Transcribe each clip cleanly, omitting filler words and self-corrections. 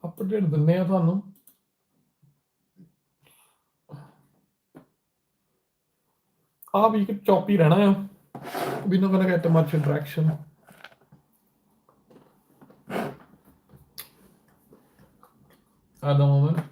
Update ਦਿੰਦੇ ਆ ਤੁਹਾਨੂੰ। ਆ ਵੀਕ ਚੌਪੀ ਰਹਿਣਾ ਆ। We're not gonna get much interaction. At the moment.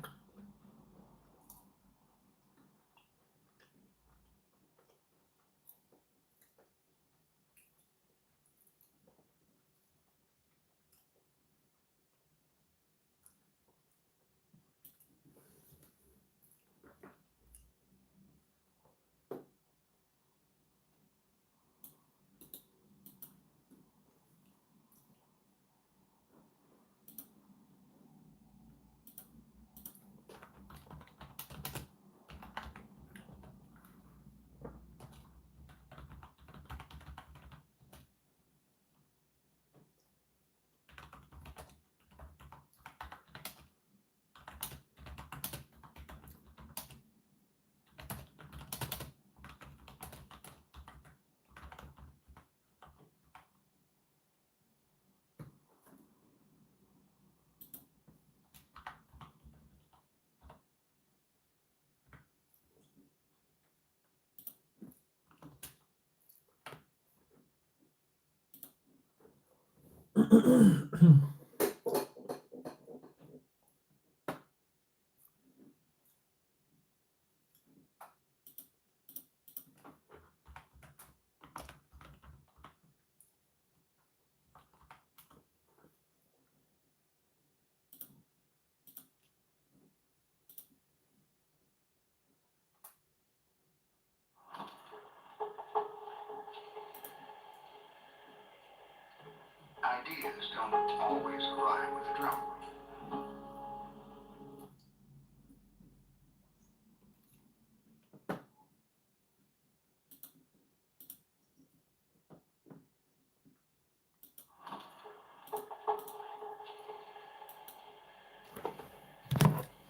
Ideas don't always arrive with a drum roll.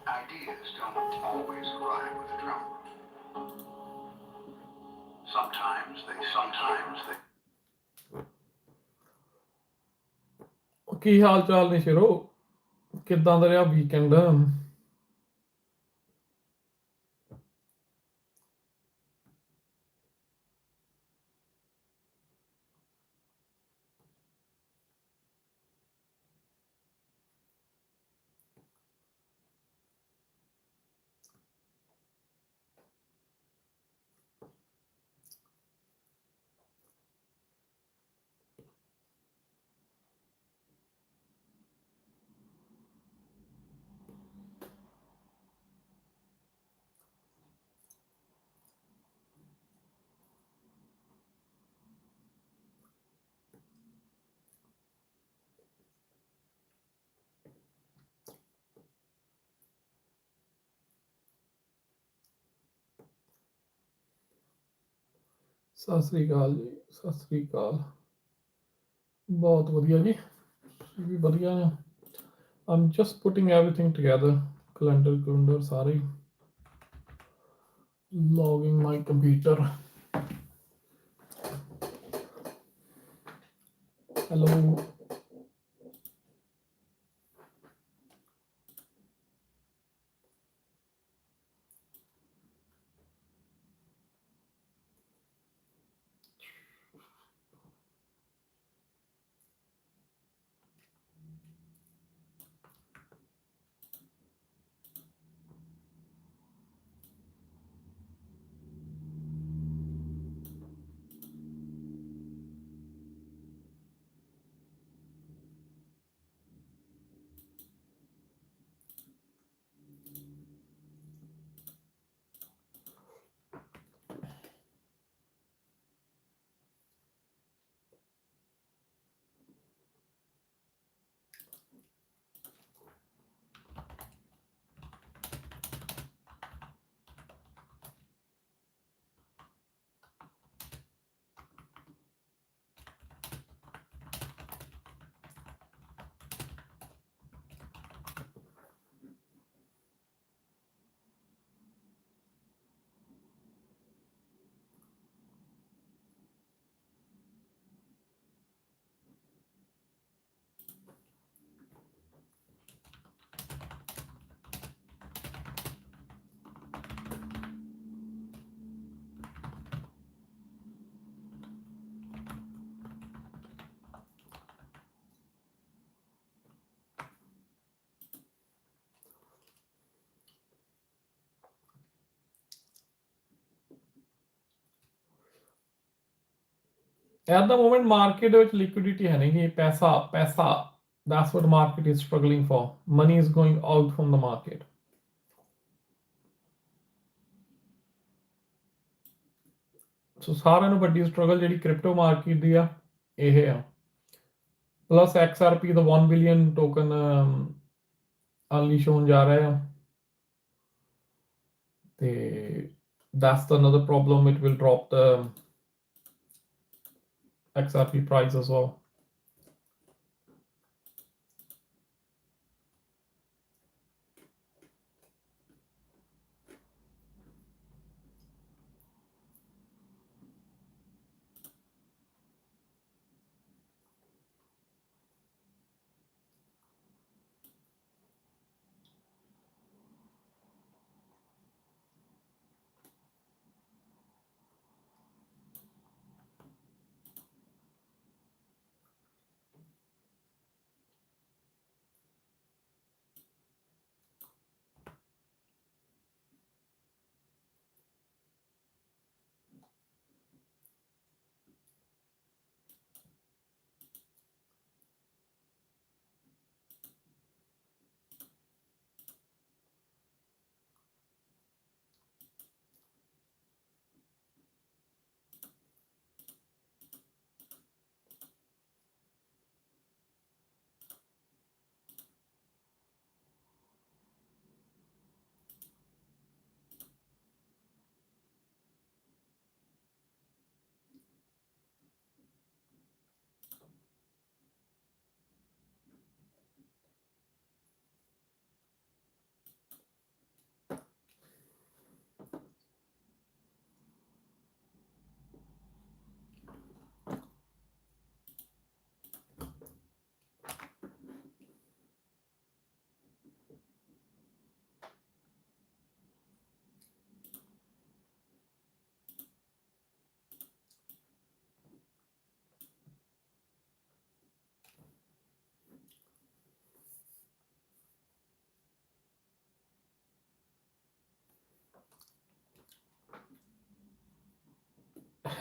Ideas don't always arrive with a drum roll. Sometimes they. ਕੀ ਹਾਲ ਚਾਲ ਨੇ ਸ਼ੇਰੋ? ਕਿੱਦਾਂ ਦਾ ਰਿਹਾ ਵੀਕਐਂਡ? ਸਤਿ ਸ੍ਰੀ ਅਕਾਲ ਜੀ, ਸਤਿ ਸ੍ਰੀ ਅਕਾਲ। ਬਹੁਤ ਵਧੀਆ ਜੀ, ਤੁਸੀਂ ਵੀ ਵਧੀਆ ਆ। I'm just putting everything together. Calendar ਸਾਰੇ logging my computer. Hello. At the moment market ਵਿੱਚ liquidity ਹੈ ਨਹੀਂ ਗੀ ਪੈਸਾ that's what market is struggling for. Money is going out from the market. ਸੋ ਸਾਰਿਆਂ ਨੂੰ ਵੱਡੀ ਸਟਰਗਲ ਜਿਹੜੀ ਕ੍ਰਿਪਟੋ ਮਾਰਕੀਟ ਦੀ ਆ ਇਹ ਆ ਪਲੱਸ XRP ਦਾ 1 ਬਿਲੀਅਨ ਟੋਕਨ ਅਨਲੀਸ਼ ਹੋਣ ਜਾ ਰਿਹਾ ਆ ਤੇ that's another problem. It will drop the XRP price as well.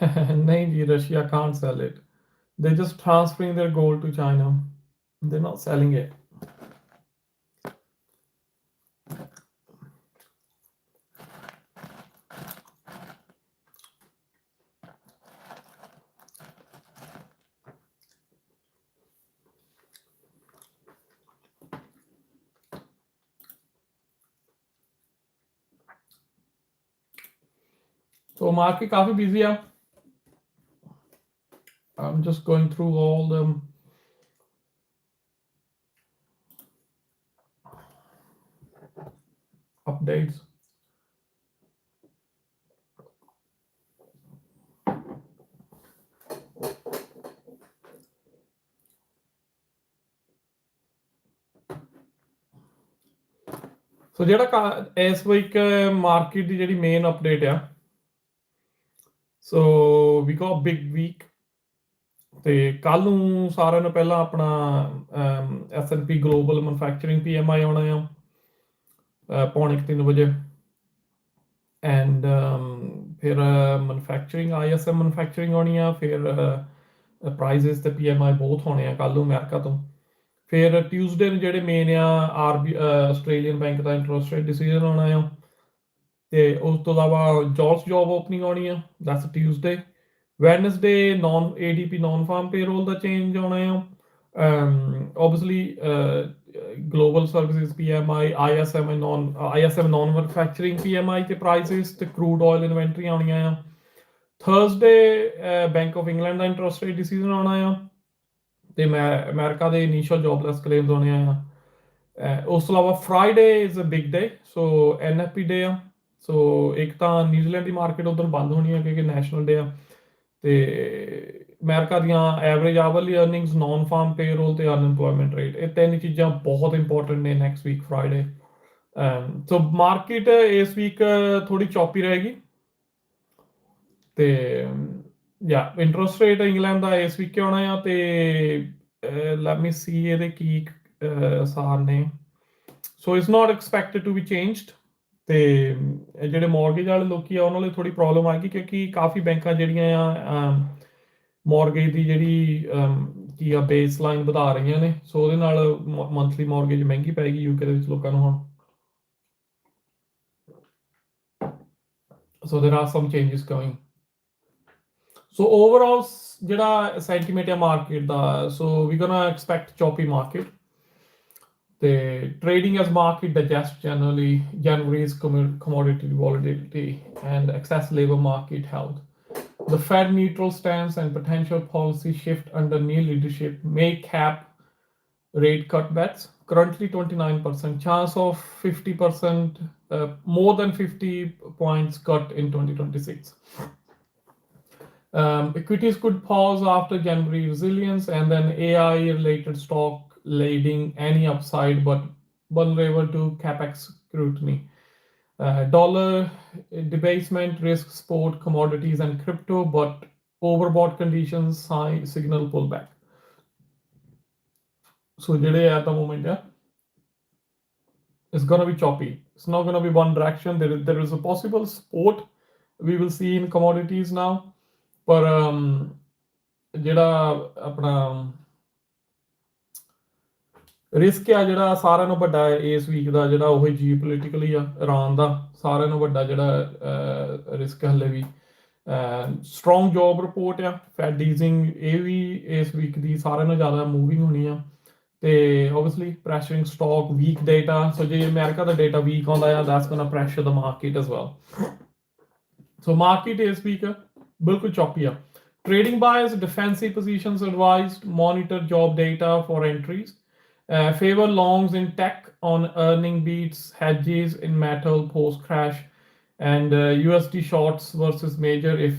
नहीं जी, Russia can't sell it. They're just transferring their gold to China. They're not selling it. So market काफी busy है. I'm just going through all the updates. ਸੋ ਜਿਹੜਾ ਇਸ week market ਦੀ ਜਿਹੜੀ main update ਆ so ਵੀ goat big week ਤੇ ਕੱਲ ਨੂੰ ਸਾਰਿਆਂ ਨੂੰ ਪਹਿਲਾਂ ਆਪਣਾ S&P ਗਲੋਬਲ ਮੈਨੂਫੈਕਚਰਿੰਗ PMI ਆਉਣਾ ਆ 3:45 ਵਜੇ ਐਂਡ ਫਿਰ ਮੈਨੂਫੈਕਚਰਿੰਗ ISM ਮੈਨੂਫੈਕਚਰਿੰਗ ਆਉਣੀ ਆ ਫਿਰ ਪ੍ਰਾਈਸਿਸ ਤੇ PMI ਬਹੁਤ ਹੋਣੇ ਆ ਕੱਲ ਨੂੰ ਅਮਰੀਕਾ ਤੋਂ ਫਿਰ ਟਿਊਜ਼ਡੇ ਨੂੰ ਜਿਹੜੇ ਮੇਨ ਆ ਆਸਟ੍ਰੇਲੀਅਨ ਬੈਂਕ ਦਾ ਇੰਟਰਸਟ ਰੇਟ ਡਿਸੀਜਨ ਆਉਣਾ ਆ ਤੇ ਉਸ ਤੋਂ ਇਲਾਵਾ ਜੌਬ ਓਪਨਿੰਗ ਆਉਣੀ ਆ that's Tuesday Wednesday ADP non farm payroll ਦਾ ਚੇਂਜ ਆਉਣਾ ਆ obviously global services PMI ISM non manufacturing PMI ਤੇ ਪ੍ਰਾਈਸਿਸ ਤੇ ਕਰੂਡ ਆਇਲ ਇਨਵੈਂਟਰੀ ਆਉਣੀਆਂ ਆ ਥਰਸਡੇ ਬੈਂਕ ਆਫ ਇੰਗਲੈਂਡ ਦਾ ਇੰਟਰਸਟ ਰੇਟ ਡਿਸੀਜਨ ਆਉਣਾ ਆ ਤੇ ਅਮਰੀਕਾ ਦੇ ਇਨੀਸ਼ੀਅਲ ਜੌਬਲੈਸ ਕਲੇਮਸ ਆਉਣੇ ਆ ਉਸ ਤੋਂ ਇਲਾਵਾ Friday is a big day so NFP day ਆ ਸੋ ਇੱਕ ਤਾਂ ਨਿਊਜ਼ੀਲੈਂਡ ਦੀ ਮਾਰਕੀਟ ਉਧਰ ਬੰਦ ਹੋਣੀ ਆ ਕਿਉਂਕਿ ਨੈਸ਼ਨਲ ਡੇ ਆ ਤੇ ਅਮਰੀਕਾ ਦੀਆਂ average hourly earnings non farm payroll ਤੇ ਅਨਐਮਪਲੋਇਮੈਂਟ ਰੇਟ ਇਹ ਤਿੰਨ ਚੀਜ਼ਾਂ ਬਹੁਤ ਇੰਪੋਰਟੈਂਟ ਨੇ next week Friday so market ਇਸ ਵੀਕ ਥੋੜੀ ਚੌਪੀ ਰਹੇਗੀ ਤੇ ਯਾ ਇੰਟਰਸਟ ਰੇਟ ਇੰਗਲੈਂਡ ਦਾ ਇਸ ਵੀਕ ਆਉਣਾ ਆ ਤੇ ਲੈਟ ਮੀ ਸੀ ਇਹਦੇ ਕੀ ਸਾਰ ਨੇ so it's not expected to be changed ਤੇ ਜਿਹੜੇ ਮੌਰਗੇਜ ਵਾਲੇ ਲੋਕੀ ਆ ਉਹਨਾਂ ਲਈ ਥੋੜੀ ਪ੍ਰੋਬਲਮ ਆ ਗਈ ਕਿਉਂਕਿ ਕਾਫੀ ਬੈਂਕਾਂ ਜਿਹੜੀਆਂ ਆ ਮੌਰਗੇਜ ਦੀ ਜਿਹੜੀ ਕੀ ਆ ਬੇਸ ਲਾਈਨ ਵਧਾ ਰਹੀਆਂ ਨੇ, ਸੋ ਉਹਦੇ ਨਾਲ ਮੰਥਲੀ ਮੌਰਗੇਜ ਮਹਿੰਗੀ ਪੈਗੀ ਯੂਕੇ ਦੇ ਵਿੱਚ ਲੋਕਾਂ ਨੂੰ ਹੁਣ। So there are some changes coming. So overall ਜਿਹੜਾ sentiment ਹੈ market the, so we're gonna expect choppy market. The trading as market digests generally January's commodity volatility and excess labor market health. The Fed neutral stance and potential policy shift under new leadership may cap rate cut bets. Currently 29%, chance of 50%, more than 50 points cut in 2026. Equities could pause after January resilience, and then AI related stock leading any upside but vulnerable to capex scrutiny. Dollar debasement risks sport, commodities, and crypto, but overbought conditions signal pullback. So ਜਿਹੜੇ at the moment, it's gonna be choppy. It's not gonna be one direction. There is a possible support we will see in commodities now, ਪਰ ਜਿਹੜਾ ਆਪਣਾ risk ਆ ਜਿਹੜਾ ਸਾਰਿਆਂ ਨੂੰ ਵੱਡਾ ਇਸ ਵੀਕ ਦਾ, ਜਿਹੜਾ ਉਹ ਜੀਓਪੋਲਿਟਿਕਲੀ ਆ, ਇਰਾਨ ਦਾ ਸਾਰਿਆਂ ਨੂੰ ਵੱਡਾ ਜਿਹੜਾ ਰਿਸਕ ਹਲੇ ਵੀ। ਸਟਰੋਂਗ ਜੋਬ ਰਿਪੋਰਟ ਆ, ਫੈਡ ਈਜ਼ਿੰਗ, ਇਹ ਵੀ ਇਸ ਵੀਕ ਦੀ ਸਾਰਿਆਂ ਨਾਲੋਂ ਜ਼ਿਆਦਾ ਮੂਵਿੰਗ ਹੋਣੀ ਆ। ਤੇ ਓਬਵੀਅਸਲੀ ਪ੍ਰੈਸ਼ਰਿੰਗ ਸਟਾਕ, ਵੀਕ ਡੇਟਾ। ਸੋ ਜੇ ਅਮਰੀਕਾ ਦਾ ਡੇਟਾ ਵੀਕ ਆਉਂਦਾ ਆ, that's ਗੋਨਾ pressure the market as well. So market ਇਸ ਵੀਕ ਬਿਲਕੁਲ ਚੌਪੀ ਆ। Trading buyers, defensive positions advised, monitor job data for entries. Favor longs in tech on earning beats, hedges in metal post crash, and USD shorts versus major if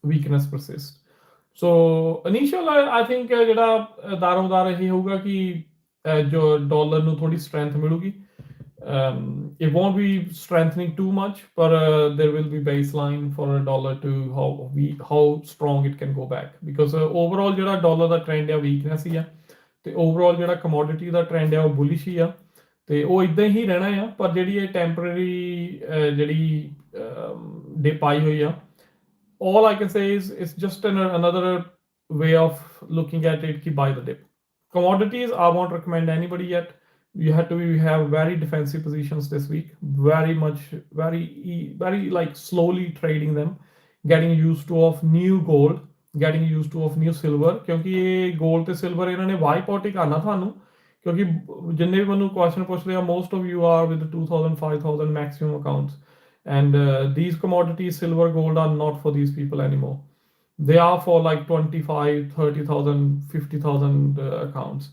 weakness persists. So initial I think ਜਿਹੜਾ ਦਾਰੋਮਦਾਰ ਇਹ ਹੋਊਗਾ ਕਿ ਜੋ dollar ਨੂੰ ਥੋੜੀ strength ਮਿਲੂਗੀ। It won't be strengthening too much, but there will be baseline for a dollar to how strong it can go back, because overall ਜਿਹੜਾ dollar ਦਾ trend ਹੈ ਵੀਕਨੈਸ ਹੀ ਆ, ਤੇ ਓਵਰਆਲ ਜਿਹੜਾ ਕਮੋਡਿਟੀ ਦਾ ਟ੍ਰੈਂਡ ਹੈ ਉਹ ਬੁਲਿਸ਼ ਹੀ ਆ, ਤੇ ਉਹ ਇਦਾਂ ਹੀ ਰਹਿਣਾ ਆ। ਪਰ ਜਿਹੜੀ ਇਹ ਟੈਂਪਰੇਰੀ ਜਿਹੜੀ ਡਿਪ ਆਈ ਹੋਈ ਆ, all I can say is it's just another way of looking at it, ki buy the dip. Commodities, I won't recommend anybody yet. You have to have very defensive positions this week, very like slowly trading them, getting used to of new gold, getting used to of new silver, ਕਿਉਂਕਿ ਇਹ gold ਤੇ silver ਇਹਨਾਂ ਨੇ wipe out ਹੀ ਕਰਨਾ ਤੁਹਾਨੂੰ, ਕਿਉਂਕਿ ਜਿੰਨੇ ਵੀ ਮੈਨੂੰ ਕੁਐਸਚਨ ਪੁੱਛਦੇ ਆ, most of you are with the 2000 5000 maximum accounts, and these commodities, silver, gold, are not for these people anymore. They are for like 25 30,000 50,000 accounts.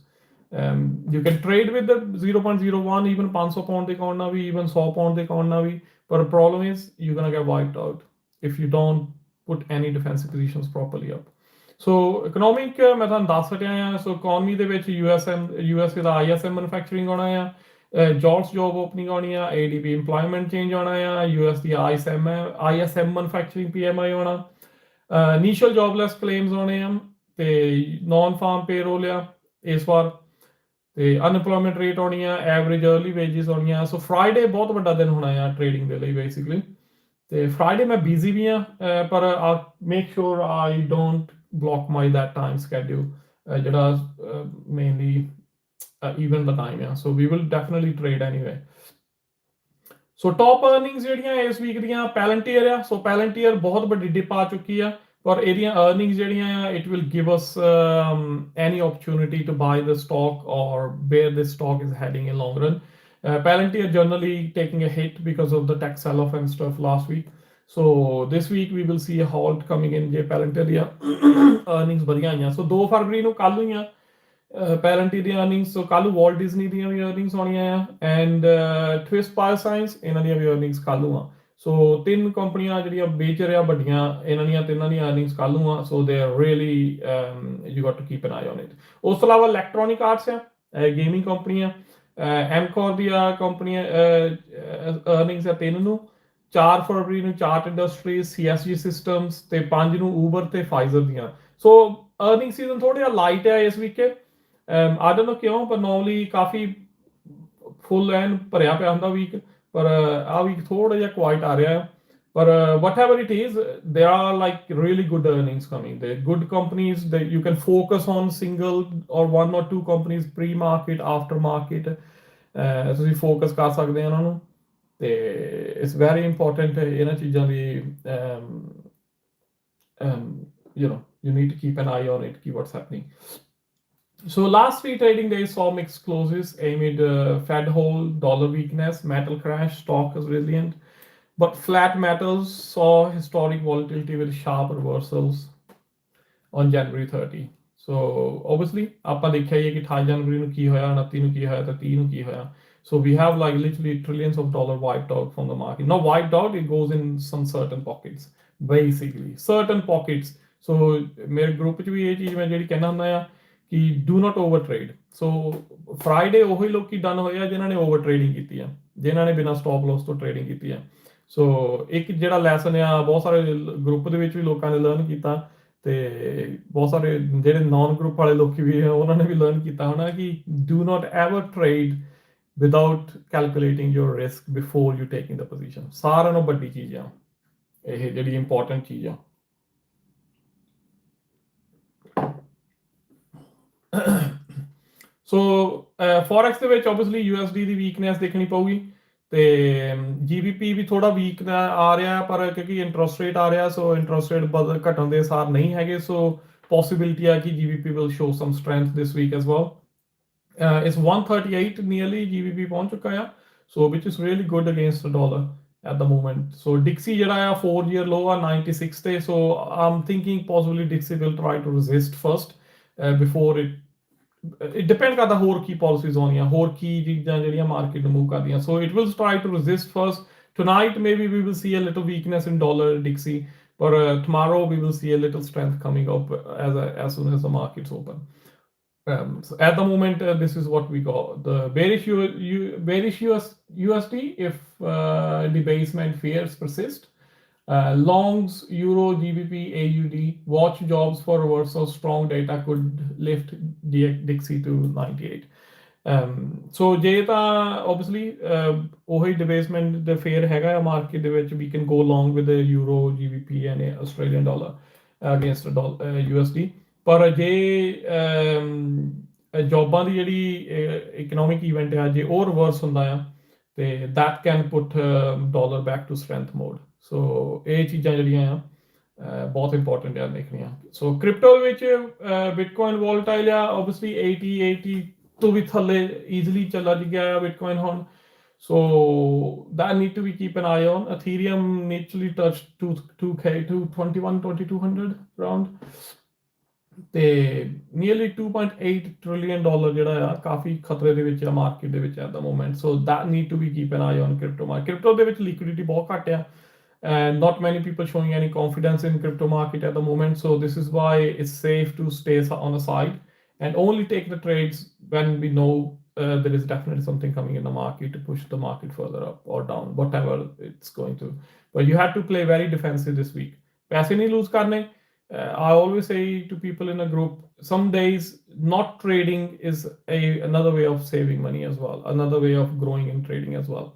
You can trade with the 0.01, even 500 pound ਦੇ account ਨਾਲ ਵੀ, even 100 pound ਦੇ account ਨਾਲ ਵੀ, ਪਰ problem is you're gonna get wiped out if you don't put any defensive positions properly up. So economic ਮੈਂ ਤੁਹਾਨੂੰ ਦੱਸ ਸਕਿਆ ਆ। ਸੋ ਇਕਨੋਮੀ ਦੇ ਵਿੱਚ USA ਦਾ ISM ਮੈਨੂਫੈਕਚਰਿੰਗ ਆਉਣਾ ਆ, ਜੌਬਸ ਜੋਬ ਓਪਨਿੰਗ ਆਉਣੀ ਆ, ADP ਇੰਪਲੋਇਮੈਂਟ ਚੇਂਜ ਆਉਣਾ ਆ, US ਦੀ ISM ਮੈਨੂਫੈਕਚਰਿੰਗ PMI ਆਉਣਾ, ਇਨੀਸ਼ੀਅਲ ਜੌਬਲੈਸ ਕਲੇਮਸ ਆਉਣੇ ਆ, ਤੇ ਨੌਨ ਫਾਰਮ ਪੇਰੋਲ ਆ ਇਸ ਵਾਰ, ਤੇ ਅਨਪਲੋਇਮੈਂਟ ਰੇਟ ਆਉਣੀ ਆ, ਐਵਰੇਜ ਅਰਲੀ ਵੇਜਿਸ ਆਉਣੀਆਂ। ਸੋ ਫਰਾਈਡੇ ਬਹੁਤ ਵੱਡਾ ਦਿਨ ਹੋਣਾ ਆ ਟ੍ਰੇਡਿੰਗ ਦੇ ਲਈ ਬੇਸਿਕਲੀ, ਤੇ ਫਰਾਈਡੇ ਮੈਂ ਬਿਜ਼ੀ ਵੀ ਆ, ਪਰ make sure I don't block my that time schedule ਜਿਹੜਾ ਮੇਨਲੀ ਈਵਨ ਦਾ ਟਾਈਮ ਆ। So we will definitely trade anyway. So top earnings ਜਿਹੜੀਆਂ ਇਸ ਵੀਕ ਦੀਆਂ ਪੈਲੰਟੀਅਰ ਆ। ਸੋ ਪੈਲੰਟੀਅਰ ਬਹੁਤ ਵੱਡੀ ਡਿਪ ਆ ਚੁੱਕੀ ਆ, ਪਰ ਇਹਦੀਆਂ ਅਰਨਿੰਗਸ ਜਿਹੜੀਆਂ ਆ, it will give us any opportunity to buy the stock or where this stock is heading in long run. Palantir generally taking a hit because of the tech sell-off and stuff last week. So this week we will see a halt coming in ਜੇ Palantir ਦੀਆਂ earnings ਵਧੀਆ ਆਈਆਂ। ਸੋ 2 ਫਰਵਰੀ ਨੂੰ ਕੱਲ੍ਹ ਹੋਈਆਂ Palantir ਦੀਆਂ earnings। ਸੋ ਕੱਲ੍ਹ wallet Disney ਦੀਆਂ ਵੀ earnings ਆਉਣੀਆਂ ਆ, ਐਂਡ Twist Bioscience ਇਹਨਾਂ ਦੀਆਂ ਵੀ earnings ਕੱਲ੍ਹ ਨੂੰ ਆ। ਸੋ 3 ਕੰਪਨੀਆਂ ਜਿਹੜੀਆਂ ਮੇਜਰ ਆ ਵੱਡੀਆਂ, ਇਹਨਾਂ ਦੀਆਂ ਤਿੰਨਾਂ ਦੀਆਂ earnings ਕੱਲ੍ਹ ਨੂੰ ਆ। ਸੋ they are really you got to keep an eye on it. ਉਸ ਤੋਂ ਇਲਾਵਾ ਇਲੈਕਟ੍ਰੋਨਿਕ ਆਰਟਸ ਆ, ਗੇਮਿੰਗ ਕੰਪਨੀ ਆ, ਐਮਕੋਰ ਦੀਆਂ ਕੰਪਨੀਆਂ ਅਰਨਿੰਗਸ ਆ 3 ਨੂੰ, 4 ਫਰਵਰੀ ਨੂੰ ਚਾਰਟ ਇੰਡਸਟਰੀਜ਼, CSG ਸਿਸਟਮਸ, ਤੇ 5 ਨੂੰ ਊਬਰ ਤੇ ਫਾਈਜ਼ਰ ਦੀਆਂ। ਸੋ ਅਰਨਿੰਗ ਸੀਜ਼ਨ ਥੋੜਾ ਜਿਹਾ ਲਾਈਟ ਹੈ ਇਸ ਵੀਕ। ਆਈ ਡੋਨਟ ਨੋ ਕਿਉਂ, ਪਰ ਨੋਰਮਲੀ ਕਾਫੀ ਫੁੱਲ ਐਨ ਭਰਿਆ ਪਿਆ ਹੁੰਦਾ ਵੀਕ, ਪਰ ਆਹ ਵੀਕ ਥੋੜਾ ਜਿਹਾ ਕੁਆਇਟ ਆ ਰਿਹਾ। But whatever it is, there are like really good earnings coming. The good companies that you can focus on single or one or two companies pre-market, after market. ਤੁਸੀਂ focus ਕਰ ਸਕਦੇ ਹੋ ਉਹਨਾਂ ਨੂੰ ਤੇ ਇਟਸ ਵੈਰੀ ਇੰਪੋਰਟੈਂਟ ਇਹਨਾਂ ਚੀਜ਼ਾਂ ਦੀ you need to keep an eye on it, keep what's happening. So last three trading days saw mixed closes amid Fed hold, dollar weakness, metal crash, stock is resilient, but flat metals saw historic volatility with sharp reversals on January 30. So obviously ਆਪਾਂ ਦੇਖਿਆ ਹੀ ਹੈ ਕਿ 28 ਜਨਵਰੀ ਨੂੰ ਕੀ ਹੋਇਆ, 29 ਨੂੰ ਕੀ ਹੋਇਆ ਤੇ 30 ਨੂੰ ਕੀ ਹੋਇਆ. So we have like literally trillions of dollars wiped out from the market. Not wiped out, it goes in some certain pockets. Basically certain pockets. So ਮੇਰੇ ਗਰੁੱਪ 'ਚ ਵੀ ਇਹ ਚੀਜ਼ ਮੈਂ ਜਿਹੜੀ ਕਹਿਣਾ ਹੁੰਦਾ ਆ ਕਿ do not over trade. So Friday ਉਹੀ ਲੋਕੀ ਡਨ ਹੋਏ ਆ ਜਿਨ੍ਹਾਂ ਨੇ ਓਵਰ ਟ੍ਰੇਡਿੰਗ ਕੀਤੀ ਆ, ਜਿਨ੍ਹਾਂ ਨੇ ਬਿਨਾਂ ਸਟਾਪ ਲਾਸ ਤੋਂ ਟ੍ਰੇਡਿੰਗ ਕੀਤੀ ਆ. ਸੋ ਇੱਕ ਜਿਹੜਾ ਲੈਸਨ ਆ ਬਹੁਤ ਸਾਰੇ ਗਰੁੱਪ ਦੇ ਵਿੱਚ ਵੀ ਲੋਕਾਂ ਨੇ ਲਰਨ ਕੀਤਾ ਤੇ ਬਹੁਤ ਸਾਰੇ ਜਿਹੜੇ ਨੌਨ ਗਰੁੱਪ ਵਾਲੇ ਲੋਕੀ ਵੀ ਆ ਉਹਨਾਂ ਨੇ ਵੀ ਲਰਨ ਕੀਤਾ ਹੋਣਾ ਕਿ do not ever trade without calculating your risk before you taking the position. ਸਾਰਿਆਂ ਨਾਲੋਂ ਵੱਡੀ ਚੀਜ਼ ਆ ਇਹ, ਜਿਹੜੀ ਇੰਪੋਰਟੈਂਟ ਚੀਜ਼ ਆ. ਸੋ ਫੋਰੈਕਸ ਦੇ ਵਿੱਚ ਓਬਵੀਅਸਲੀ USD ਦੀ ਵੀਕਨੈਸ ਦੇਖਣੀ ਪਊਗੀ ਤੇ GBP ਵੀ ਥੋੜਾ ਵੀਕ ਆ ਰਿਹਾ, ਪਰ ਕਿਉਂਕਿ ਇੰਟਰਸਟ ਰੇਟ ਆ ਰਿਹਾ, ਸੋ ਇੰਟਰਸਟ ਰੇਟ ਘਟਣ ਦੇ ਅਸਾਰ ਨਹੀਂ ਹੈਗੇ. ਸੋ ਪੋਸੀਬਿਲਿਟੀ ਆ ਕਿ GBP will show some strength this week as well. It's 138 nearly GBP ਪਹੁੰਚ ਚੁੱਕਾ ਆ, so which is really good against the dollar at the moment. So Dixie ਜਿਹੜਾ ਆ 4-year low ਆ 96 ਤੇ, so I'm thinking possibly Dixie will try to resist first before it depend ਕਰਦਾ ਹੋਰ ਕੀ policies ਆਉਣੀਆਂ, ਹੋਰ ਕੀ ਚੀਜ਼ਾਂ ਜਿਹੜੀਆਂ ਮਾਰਕੀਟ ਨੂੰ ਮੂਵ ਕਰਦੀਆਂ. So it will try to resist first. Tonight maybe we will see a little weakness in dollar Dixie, but tomorrow we will see a little strength coming up as soon as the markets open. So at the moment this is what we got. The bearish USD if debasement fears persist. Longs Euro, GBP, AUD, watch jobs for reversal. Strong data could lift Dixie to 98. So ਜੇ ਤਾਂ obviously ਉਹੀ debasement ਦੇ fear ਹੈਗਾ ਆ market ਦੇ ਵਿੱਚ, we can go along with the Euro, GBP and Australian dollar against USD. ਪਰ ਜੇ ਜੋਬਾਂ ਦੀ ਜਿਹੜੀ ਇਕਨੋਮਿਕ ਇਵੈਂਟ ਆ ਜੇ ਉਹ ਰਿਵਰਸ ਹੁੰਦਾ ਆ ਤੇ that can put dollar back to strength mode. ਸੋ ਇਹ ਚੀਜ਼ਾਂ ਜਿਹੜੀਆਂ ਆ ਬਹੁਤ ਇੰਪੋਰਟੈਂਟ ਆ ਦੇਖਣੀਆਂ. ਸੋ ਕ੍ਰਿਪਟੋ ਵਿੱਚ ਬਿਟਕੋਇਨ ਵੋਲਟਾਈਲ ਆ, ਓਬਵੀਅਸਲੀ 80 ਤੋਂ ਵੀ ਥੱਲੇ ਈਜ਼ੀਲੀ ਚਲਾ ਗਿਆ ਆ ਬਿਟਕੋਇਨ ਹੁਣ. So that need to be keep an eye on. Ethereum naturally touched 2K to 2200 around. ਤੇ ਨੀਅਰਲੀ 2.8 ਟ੍ਰਿਲੀਅਨ ਡਾਲਰ ਜਿਹੜਾ ਆ ਕਾਫੀ ਖਤਰੇ ਦੇ ਵਿੱਚ ਆ ਮਾਰਕੀਟ ਦੇ ਵਿੱਚ at the moment. So that need to be keep an eye on crypto market. Crypto ਦੇ ਵਿੱਚ ਲਿਕੁਇਡਿਟੀ ਬਹੁਤ ਘੱਟ ਆ and not many people showing any confidence in crypto market at the moment. So this is why it's safe to stay on the side and only take the trades when we know there is definitely something coming in the market to push the market further up or down, whatever it's going to. But you have to play very defensive this week. पैसे नहीं lose करने. I always say to people in a group, some days not trading is another way of saving money as well, another way of growing in trading as well,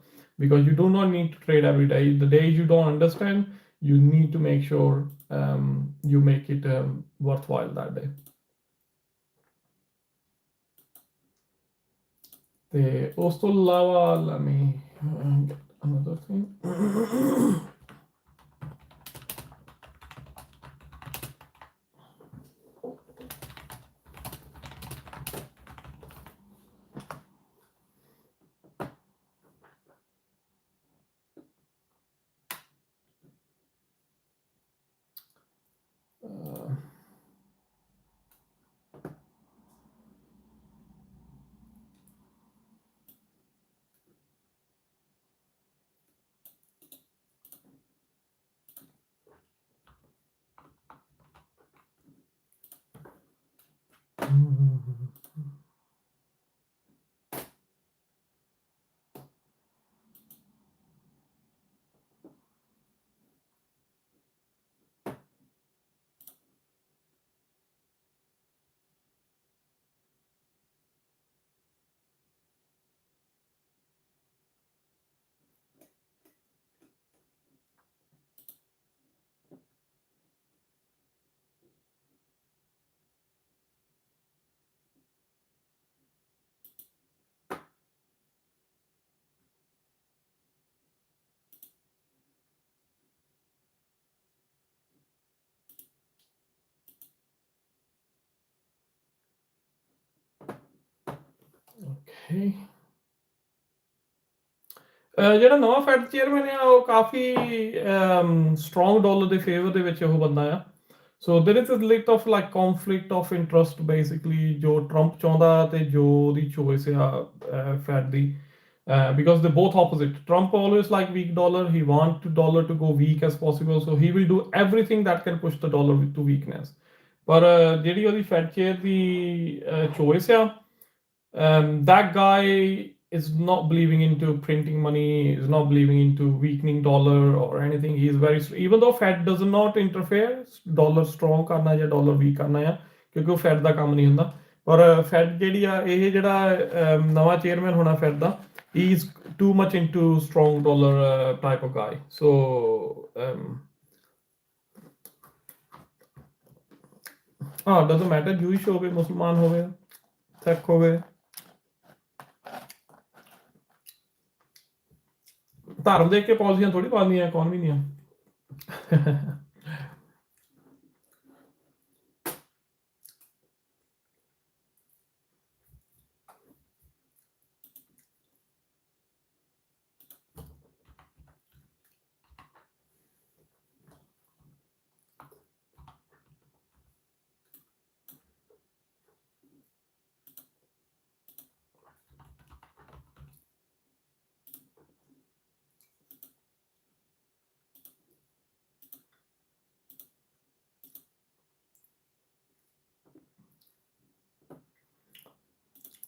because you do not need to trade every day. The days you don't understand, you need to make sure you make it worthwhile that day. ਤੇ ਉਸ ਤੋਂ ਇਲਾਵਾ let me get another thing. Okay. ਜਿਹੜਾ ਨਵਾਂ fed chairman ਆ ਉਹ ਕਾਫੀ strong dollar ਦੇ ਫੇਵਰ ਦੇ ਵਿੱਚ ਉਹ ਬੰਦਾ ਆ so there is a lot of like conflict of interest basically ਜੋ ਟਰੰਪ ਚਾਹੁੰਦਾ ਤੇ ਜੋ ਉਹਦੀ ਚੋਇਸ ਆ ਫੈਡ ਦੀ because they're both opposite. Trump always like weak dollar. He wants the dollar to go weak as possible, so he will do everything that can push the dollar to weakness. But ਜਿਹੜੀ ਉਹਦੀ fed chair ਦੀ choice ਆ that guy is not believing into printing money, is not believing into weakening dollar or anything. He is very, even though Fed does not interfere, dollar strong ਕਰਨਾ ਜਾਂ dollar weak ਕਰਨਾ ਆ ਕਿਉਂਕਿ ਉਹ Fed ਦਾ ਕੰਮ ਨਹੀਂ ਹੁੰਦਾ ਪਰ Fed ਜਿਹੜੀ ਆ ਇਹ ਜਿਹੜਾ ਨਵਾਂ ਚੇਅਰਮੈਨ ਹੋਣਾ Fed the he is too much into strong dollar type of guy. So doesn't matter Jewish ਹੋਵੇ ਮੁਸਲਮਾਨ ਹੋਵੇ ਸਿੱਖ ਹੋਵੇ ਧਰਮ ਦੇਖ ਕੇ ਪਾਲਿਸੀਆਂ ਥੋੜੀ ਪਾਉਂਦੀਆਂ ਇਕਨੋਮੀ ਦੀਆਂ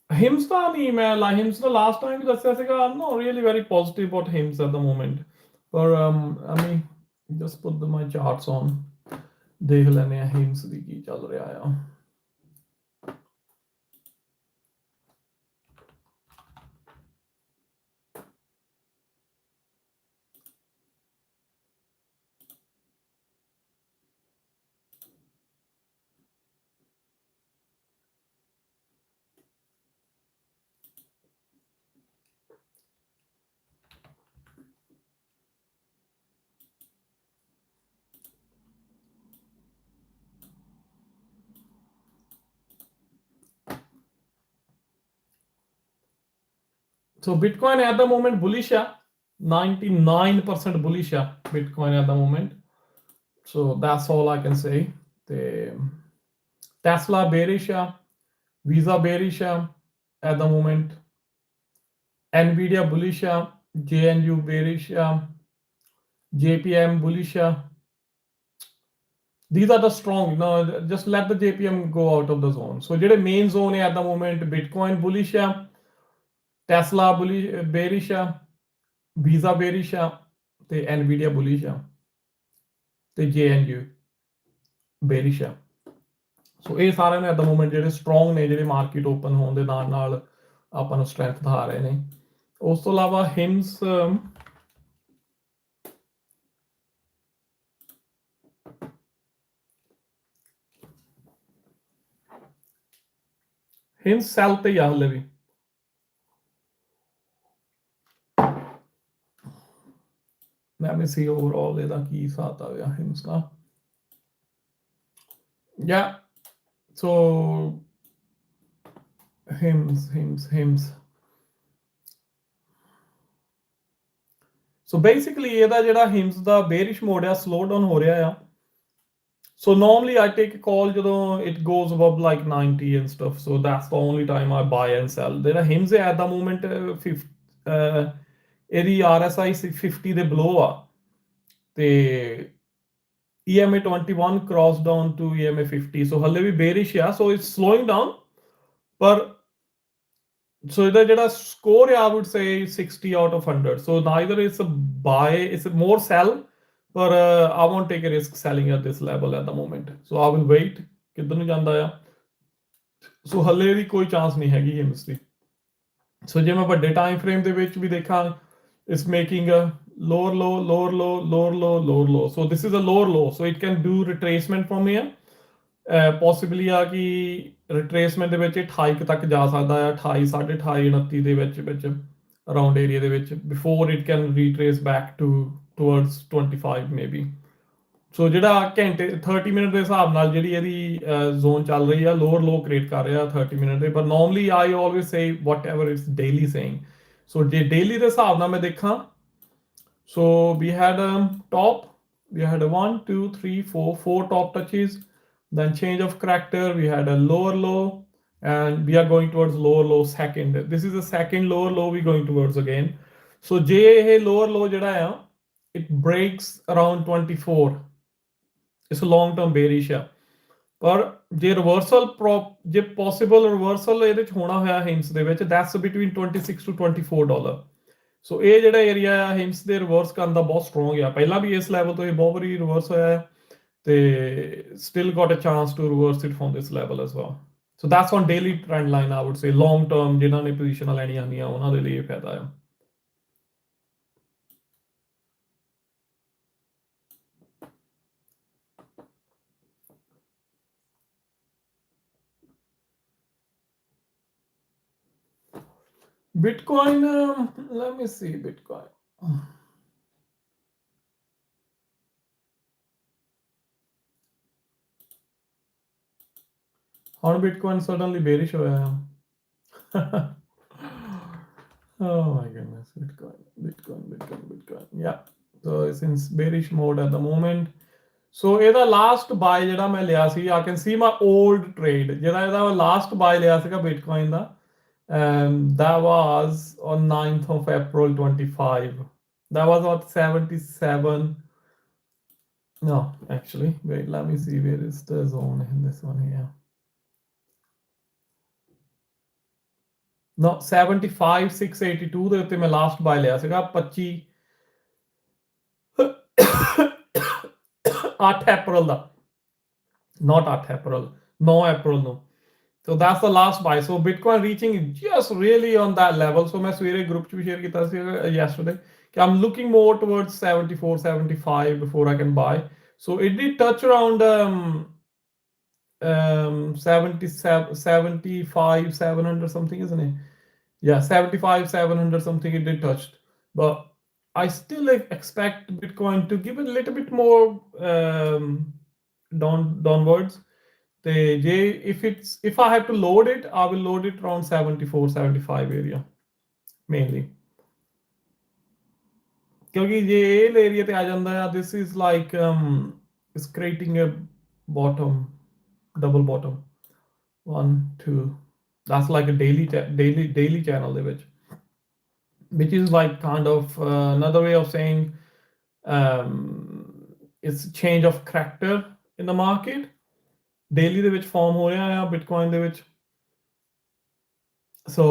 Hims ਦਾ ਨਹੀਂ ਮੈਂ Hims ਦਾ ਲਾਸਟ ਟਾਈਮ ਵੀ ਦੱਸਿਆ ਸੀਗਾ I'm not really very positive about Hims at the moment ਪਰ I mean just put my charts on ਦੇਖ ਲੈਨੇ ਆ Hims ਦੀ ਕੀ ਚੱਲ ਰਿਹਾ ਆ So Bitcoin at the moment bullish, 99% bullish, Bitcoin at the moment. So that's all I can say. The Tesla bearish, Visa bearish at the moment. Nvidia bullish, JNU bearish, JPM bullish. These are the strong. No, just let the JPM go out of the zone. So the main zone at the moment, Bitcoin bullish. Tesla bullish bearish Visa bearish ਤੇ Nvidia bullish ਤੇ JNU bearish ਸੋ ਇਹ ਸਾਰੇ ਨੇ at the moment ਜਿਹੜੇ strong ਨੇ ਜਿਹੜੇ market open ਹੋਣ ਦੇ ਨਾਲ ਨਾਲ ਆਪਾਂ ਨੂੰ ਸਟਰੈਂਥ ਦਿਖਾ ਰਹੇ ਨੇ ਉਸ ਤੋਂ ਇਲਾਵਾ Hims ਸੈਲ ਤੇ ਆ ਹਲੇ ਵੀ Let me see overall ਇਹਦਾ ਕੀ ਹਿਸਾਬ ਆ ਗਿਆ Hims ਦਾ yeah so Hims so basically ਇਹਦਾ ਜਿਹੜਾ Hims ਦਾ bearish mode ਆ slow down ਹੋ ਰਿਹਾ ਆ so normally I take a call ਜਦੋਂ it goes above like 90 and stuff so that's the only time I buy and sell ਜਿਹੜਾ Hims ਹੈ at the moment ਇਹਦੀ RSI 50 ਦੇ below ਆ ਤੇ EMA 21 cross down to EMA 50 so ਹਲੇ ਵੀ bearish ਆ so it's slowing down ਪਰ so ਇਹਦਾ ਜਿਹੜਾ score I would say 60 out of 100 so neither it's a buy it's a more sell but I won't take a risk selling at this level at the moment so I will wait ਕਿੱਧਰ ਨੂੰ ਜਾਂਦਾ ਆ so ਹਲੇ ਵੀ ਕੋਈ chance ਨਹੀਂ ਹੈਗੀ Hims ਦੀ so ਜੇ ਮੈਂ ਵੱਡੇ ਟਾਈਮ ਫਰੇਮ ਦੇ ਵਿੱਚ ਵੀ ਦੇਖਾਂ it's making a lower low so this is a lower low so it can do retracement from here possibly ਆ ਕਿ retracement ਦੇ ਵਿੱਚ 28 ਤੱਕ ਜਾ ਸਕਦਾ ਹੈ 28 28 29 ਦੇ ਵਿੱਚ around area ਦੇ ਵਿੱਚ before it can retrace back to towards 25 maybe ਸੋ ਜਿਹੜਾ ਘੰਟੇ 30 ਮਿੰਟ ਦੇ ਹਿਸਾਬ ਨਾਲ ਜਿਹੜੀ ਇਹਦੀ ਜ਼ੋਨ ਚੱਲ ਰਹੀ ਆ ਲੋਅਰ ਲੋ ਕ੍ਰੀਏਟ ਕਰ ਰਿਹਾ 30 ਮਿੰਟ ਦੇ, ਪਰ normally I always say whatever it's daily saying. So ਜੇ ਡੇਲੀ ਦੇ ਹਿਸਾਬ ਨਾਲ ਮੈਂ ਦੇਖਾਂ, so we had a top, we had a 1 2 3 4 top touches, then change of character, we had a lower low, and we are going towards lower low second. This is the second lower low we're going towards again. So ਜੇ ਇਹ lower low ਜਿਹੜਾ ਆ it breaks around 24, it's a long term bearish ਆ, ਪਰ ਜੇ reversal ਜੇ possible reversal ਇਹਦੇ ਚ ਹੋਣਾ ਹੋਇਆ ਹਿੰਸ ਦੇ ਵਿੱਚ, that's between 26 to 24 ਡਾਲਰ। ਸੋ ਇਹ ਜਿਹੜਾ ਏਰੀਆ ਆ ਹਿੰਸ ਦੇ ਰਿਵਰਸ ਕਰਨ ਦਾ ਬਹੁਤ ਸਟਰੋਂਗ ਆ, ਪਹਿਲਾਂ ਵੀ ਇਸ ਲੈਵਲ ਤੋਂ ਇਹ ਬਹੁਤ ਵਾਰੀ ਰਿਵਰਸ ਹੋਇਆ ਹੈ ਤੇ still got a chance to reverse it from this level as well. So that's on daily trend line, I would say long term ਜਿਨ੍ਹਾਂ ਨੇ ਪੋਜੀਸ਼ਨਾਂ ਲੈਣੀਆਂ ਹੁੰਦੀਆਂ ਉਹਨਾਂ ਦੇ ਲਈ ਇਹ ਫਾਇਦਾ ਆ। Bitcoin, let me see Bitcoin. ਹੁਣ Bitcoin suddenly bearish ਹੋਇਆ ਆ। Oh my goodness, Bitcoin. Yeah, so it's in bearish mode at the moment. So ਇਹਦਾ ਲਾਸਟ ਬਾਈ ਜਿਹੜਾ ਮੈਂ ਲਿਆ ਸੀ, I can see my old trade, ਜਿਹੜਾ ਇਹਦਾ ਲਾਸਟ ਬਾਈ ਲਿਆ ਸੀਗਾ Bitcoin the, that was on 9th of April 25. That was what 77. No, actually, wait, let me see where is the zone in this one here. No, 75,682 ਦੇ ਉੱਤੇ ਮੈਂ last ਬਾਈ ਲਿਆ ਸੀਗਾ 25 8 ਅਪ੍ਰੈਲ ਦਾ, not 8 ਅਪ੍ਰੈਲ, 9 ਅਪ੍ਰੈਲ ਨੂੰ। So that's the last buy. So Bitcoin reaching just really on that level. So मैं सवेरे group च भी share किया था yesterday कि I'm looking more towards 74, 75 before I can buy. So it did touch around 77, 75, 700 something, isn't it? Yeah, 75, 700 something it did touch. But I still expect Bitcoin to give it a little bit more downwards. If I have to load it, I will load it around 74, 75 area mainly. क्योंकि ये area ਤੇ ਆ ਜਾਂਦਾ ਹੈ, this is like it's creating a bottom, double bottom, 1 2, that's like a daily channel ਦੇ ਵਿੱਚ, which is like kind of another way of saying it's change of character in the market. Daily ਦੇ ਵਿੱਚ form ਹੋ ਰਿਹਾ ਆ Bitcoin ਦੇ ਵਿੱਚ। So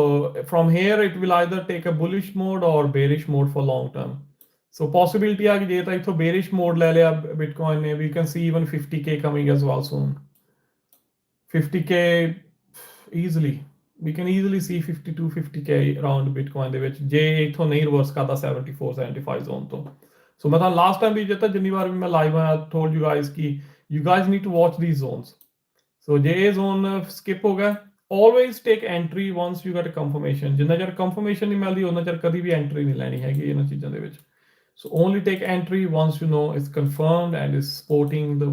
from here it will either take a bullish mode or bearish mode for long term. So possibility ਆ ਕਿ ਜੇ ਤਾਂ ਇੱਥੋਂ bearish mode ਲੈ ਲਿਆ Bitcoin ਨੇ, we can see even 50k coming as well soon. 50k easily, we can easily see 52 50k around Bitcoin ਦੇ ਵਿੱਚ ਜੇ ਇੱਥੋਂ ਨਹੀਂ ਰਿਵਰਸ ਕਰਦਾ 74 75 zone ਤੋਂ। So ਮੈਂ ਤਾਂ ਲਾਸਟ ਟਾਈਮ ਵੀ ਜਿੱਦਾਂ ਜਿੰਨੀ ਵਾਰ ਵੀ ਮੈਂ ਲਾਈਵ ਆਇਆ told you guys ਕਿ you guys need to watch these zones. So ਜੇ ਇਹ zone skip ਹੋ ਗਿਆ, always take entry once you get a confirmation. ਜਿੰਨਾ ਚਿਰ confirmation ਨਹੀਂ ਮਿਲਦੀ ਉਹਨਾਂ ਚਿਰ ਕਦੀ ਵੀ entry ਨਹੀਂ ਲੈਣੀ ਹੈਗੀ ਇਹਨਾਂ ਚੀਜ਼ਾਂ ਦੇ ਵਿੱਚ। So only take entry once you know it's confirmed and is supporting the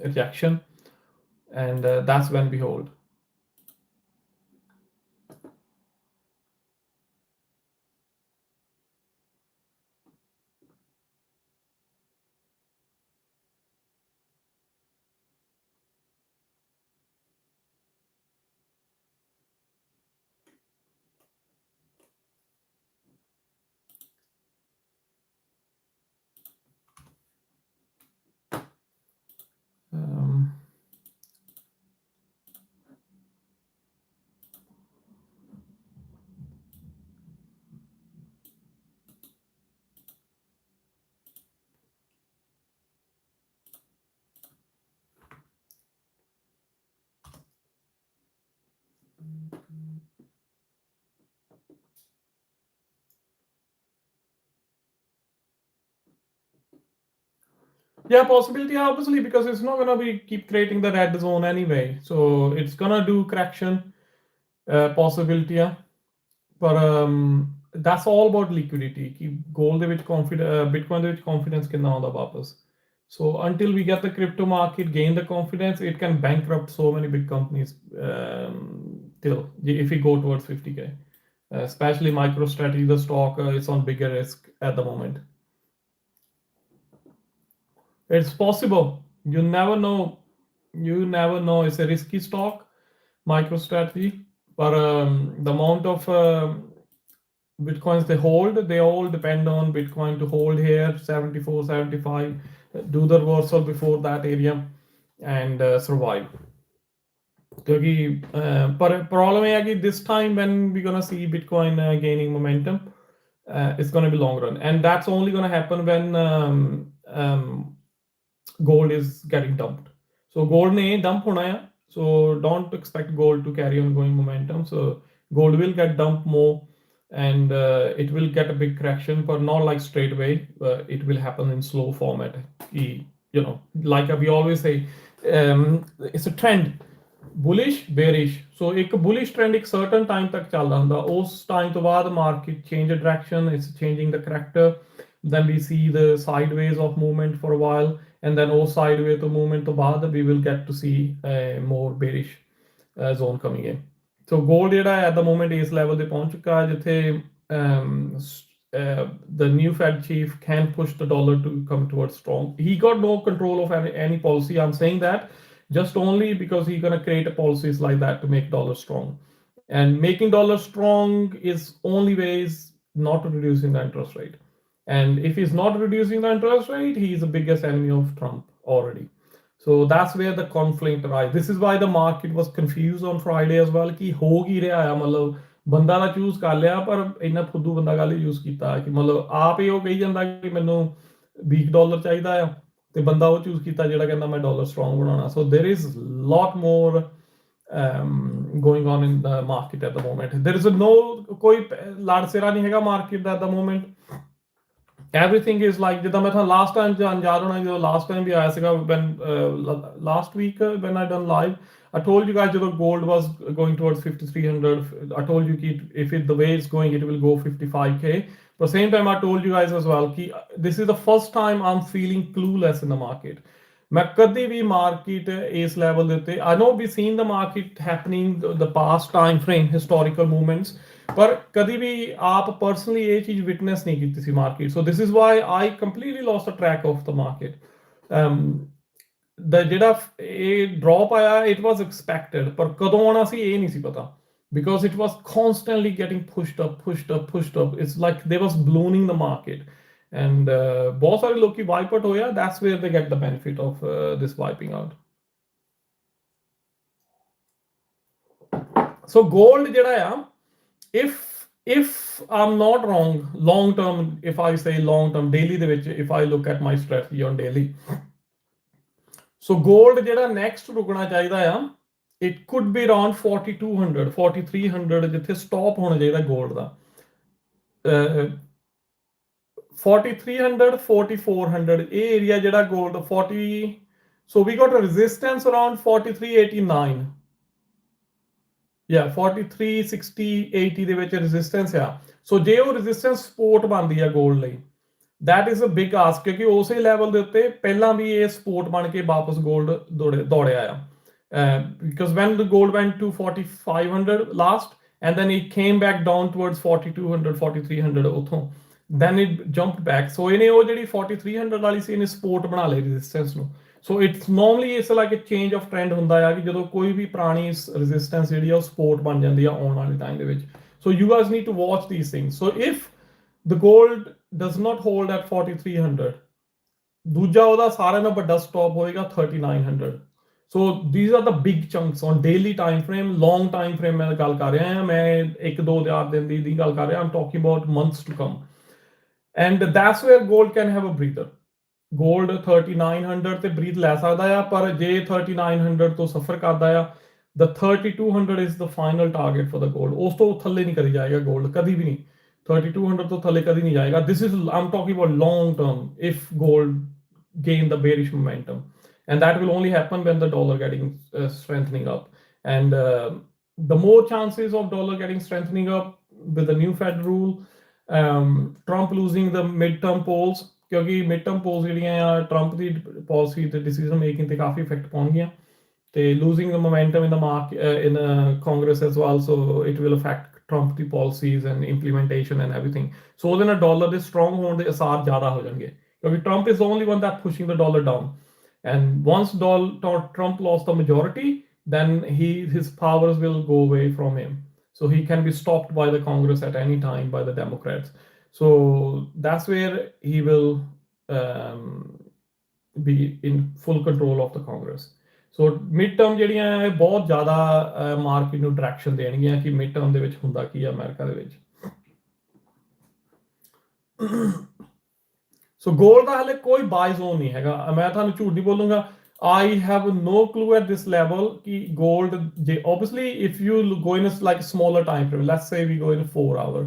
rejection, and that's when we hold. Yeah, possibility obviously, because it's not gonna be keep creating the red zone anyway. So it's gonna do correction, possibility. Yeah. But that's all about liquidity. Keep gold ਦੇ ਵਿੱਚ Bitcoin ਦੇ ਵਿੱਚ confidence ਕਿੰਨਾ ਆਉਂਦਾ ਵਾਪਸ, So until we get the crypto market gain the confidence, it can bankrupt so many big companies till if we go towards 50K. Especially MicroStrategy, the stock is on bigger risk at the moment. It's possible. You never know. You never know. It's a risky stock, MicroStrategy, but the amount of Bitcoins they hold, they all depend on Bitcoin to hold here 74, 75, do the reversal before that area and survive. But problem is this time when we're gonna see Bitcoin gaining momentum, it's gonna be long run, and that's only gonna happen when gold is getting dumped. So gold ne dump hona hai, so don't expect gold to carry on going momentum. So gold will get dumped more, and it will get a big correction, but not like straight away. It will happen in slow format. Like we always say, it's a trend. Bullish, bearish. So एक bullish trend एक certain time तक चल रहा ਹੁੰਦਾ, उस time ਤੋਂ ਬਾਅਦ market change a direction, it's changing the character. Then we see the sideways of movement for a while, and then all sideways to movement ਤੋਂ ਬਾਅਦ we will get to see a more bearish zone coming in. So gold ਜਿਹੜਾ at the moment ਇਸ level ਤੇ ਪਹੁੰਚ ਚੁੱਕਾ ਜਿੱਥੇ the new Fed chief can push the dollar to come towards strong. He got no control of any policy. I'm saying that just only because he's going to create policies like that to make dollar strong. And making dollar strong is only ways not reducing the interest rate. And if he's not reducing the interest rate, he's the biggest enemy of Trump already. So that's where the conflict arises. This is why the market was confused on Friday as well. कि हो की रहा है, मतलब ਬੰਦਾ ਦਾ choose ਕਰ ਲਿਆ ਪਰ ਇੰਨਾ ਫੁੱਦੂ ਬੰਦਾ ਗੱਲ ਯੂਜ਼ ਕੀਤਾ ਕਿ ਮਤਲਬ ਆਪ ਹੀ ਉਹ ਕਹੀ ਜਾਂਦਾ ਕਿ ਮੈਨੂੰ ਵੀਕ ਡਾਲਰ ਚਾਹੀਦਾ ਆ ਤੇ ਬੰਦਾ ਉਹ ਚੂਜ਼ ਕੀਤਾ ਜਿਹੜਾ ਕਹਿੰਦਾ ਮੈਂ ਡਾਲਰ ਸਟਰੋਂਗ ਬਣਾਉਣਾ. So there is lot more going on in the market at the moment. There is no ਕੋਈ ਲੜ ਸਿਰਾ ਨਹੀਂ ਹੈਗਾ market the at the moment. Everything is like ਜਿੱਦਾਂ ਮੈਂ ਤੁਹਾਨੂੰ ਲਾਸਟ ਟਾਈਮ ਯਾਦ ਹੋਣਾ ਜਦੋਂ ਲਾਸਟ ਟਾਈਮ ਵੀ ਆਇਆ ਸੀਗਾ when last week when I done live, I told you guys ਜਦੋਂ gold was going towards 5300, I told you if the way it's going it will go 55K. But same time I told you guys as well कि this is the first time I'm feeling clueless in the market. मैं कभी भी market इस level देते I know we've seen the market happening the past time frame historical movements, पर कभी भी आप personally ये चीज witness नहीं की थी market. So this is why I completely lost the track of the market. The ਜਿਹੜਾ ਇਹ drop ਆਇਆ it was expected, ਪਰ ਕਦੋਂ ਆਉਣਾ ਸੀ ਇਹ ਨਹੀਂ ਸੀ ਪਤਾ. Because it was constantly getting pushed up. It's like they was ballooning the market. And बहुत सारे लोग की wipe out होया, that's where they get the benefit of this wiping out. So gold ਜਿਹੜਾ ਆ, if I'm not wrong, long term, if I say long term, daily ਦੇ ਵਿੱਚ, if I look at my strategy on daily, so gold ਜਿਹੜਾ next ਰੁਕਣਾ ਚਾਹੀਦਾ ਆ, it could be around 4200, 4300 ਜਿੱਥੇ stop ਹੋਣਾ ਚਾਹੀਦਾ gold ਦਾ. 4300, 4400 ਇਹ area ਜਿਹੜਾ gold 40, so we got a resistance around 4389. Yeah, 43, 60, 80 ਦੇ ਵਿੱਚ resistance ਆ. So ਜੇ ਉਹ resistance support ਬਣਦੀ ਆ gold ਲਈ, that is a big ask ਕਿਉਂਕਿ ਉਸੇ level ਦੇ ਉੱਤੇ ਪਹਿਲਾਂ ਵੀ ਇਹ support ਬਣ ਕੇ ਵਾਪਸ gold ਦੌੜਿਆ ਆ. Because when the gold went to 4500 last and then it came back down towards 4200, 4300 ਉੱਥੋਂ, then it jumped back. So ਇਹਨੇ ਉਹ ਜਿਹੜੀ 4300 ਵਾਲੀ ਸੀ ਇਹਨੇ support ਬਣਾ ਲਈ resistance ਨੂੰ. So it's normally it's like a change of trend ਹੁੰਦਾ ਆ ਕਿ ਜਦੋਂ ਕੋਈ ਵੀ ਪੁਰਾਣੀ resistance ਜਿਹੜੀ ਆ ਉਹ support ਬਣ ਜਾਂਦੀ ਆ ਆਉਣ ਵਾਲੇ time ਦੇ ਵਿੱਚ. So you guys need to watch these things. So if the gold does not hold at 4300, ਦੂਜਾ ਉਹਦਾ ਸਾਰਿਆਂ ਨਾਲੋਂ ਵੱਡਾ stop ਹੋਏਗਾ 3900. So these are the big chunks on daily time frame, long time frame ਮੈਂ ਗੱਲ ਕਰ ਰਿਹਾ ਹਾਂ, ਮੈਂ 1-2 ਦਿਨ ਦੀ ਗੱਲ ਕਰ ਰਿਹਾ, I'm talking about months to come. And that's where gold can have a breather. Gold 3900 ਤੇ breathe ਲੈ ਸਕਦਾ ਆ, ਪਰ ਜੇ 3900 ਤੋਂ ਸਫਰ ਕਰਦਾ ਆ, the 3200 is the final target for the gold. ਉਸ ਤੋਂ ਥੱਲੇ ਨਹੀਂ ਕਰੀ ਜਾਏਗਾ gold ਕਦੀ ਵੀ ਨਹੀਂ. 3200 ਤੋਂ ਥੱਲੇ ਕਦੀ ਨਹੀਂ ਜਾਏਗਾ. This is I'm talking about long term if gold gain the bearish momentum. And that will only happen when the dollar getting strengthening up. And the more chances of dollar getting strengthening up with the new Fed rule, Trump losing the midterm polls, ਕਿਉਂਕਿ mid term polls ਜਿਹੜੀਆਂ ਆ Trump ਦੀ policy ਤੇ decision making ਤੇ ਕਾਫੀ effect ਪਾਉਣਗੀਆਂ ਤੇ losing the momentum in the market in Congress as well, so it will affect Trump the policies and implementation and everything. So ਉਹਦੇ ਨਾਲ dollar ਦੇ strong ਹੋਣ ਦੇ ਅਸਾਰ ਜ਼ਿਆਦਾ ਹੋ ਜਾਣਗੇ ਕਿਉਂਕਿ Trump is the only one that pushing the dollar down. And once Trump lost the majority, then his powers will go away from him. So he can be stopped by the Congress at any time by the Democrats. So that's where he will be in full control of the Congress. So mid term ਜਿਹੜੀਆਂ ਇਹ ਬਹੁਤ ਜ਼ਿਆਦਾ market ਨੂੰ direction ਦੇਣਗੀਆਂ ਕਿ mid term ਦੇ ਵਿੱਚ ਹੁੰਦਾ ਕੀ ਹੈ ਅਮਰੀਕਾ ਦੇ ਵਿੱਚ। ਸੋ ਗੋਲਡ ਦਾ ਹਲੇ ਕੋਈ ਬਾਈ ਜ਼ੋਨ ਨਹੀਂ ਹੈਗਾ, ਮੈਂ ਤੁਹਾਨੂੰ ਝੂਠ ਨਹੀਂ ਬੋਲੂੰਗਾ। I have no clue at this level ਕਿ gold obviously if you go in a like smaller time frame, let's say we go in a 4 hour.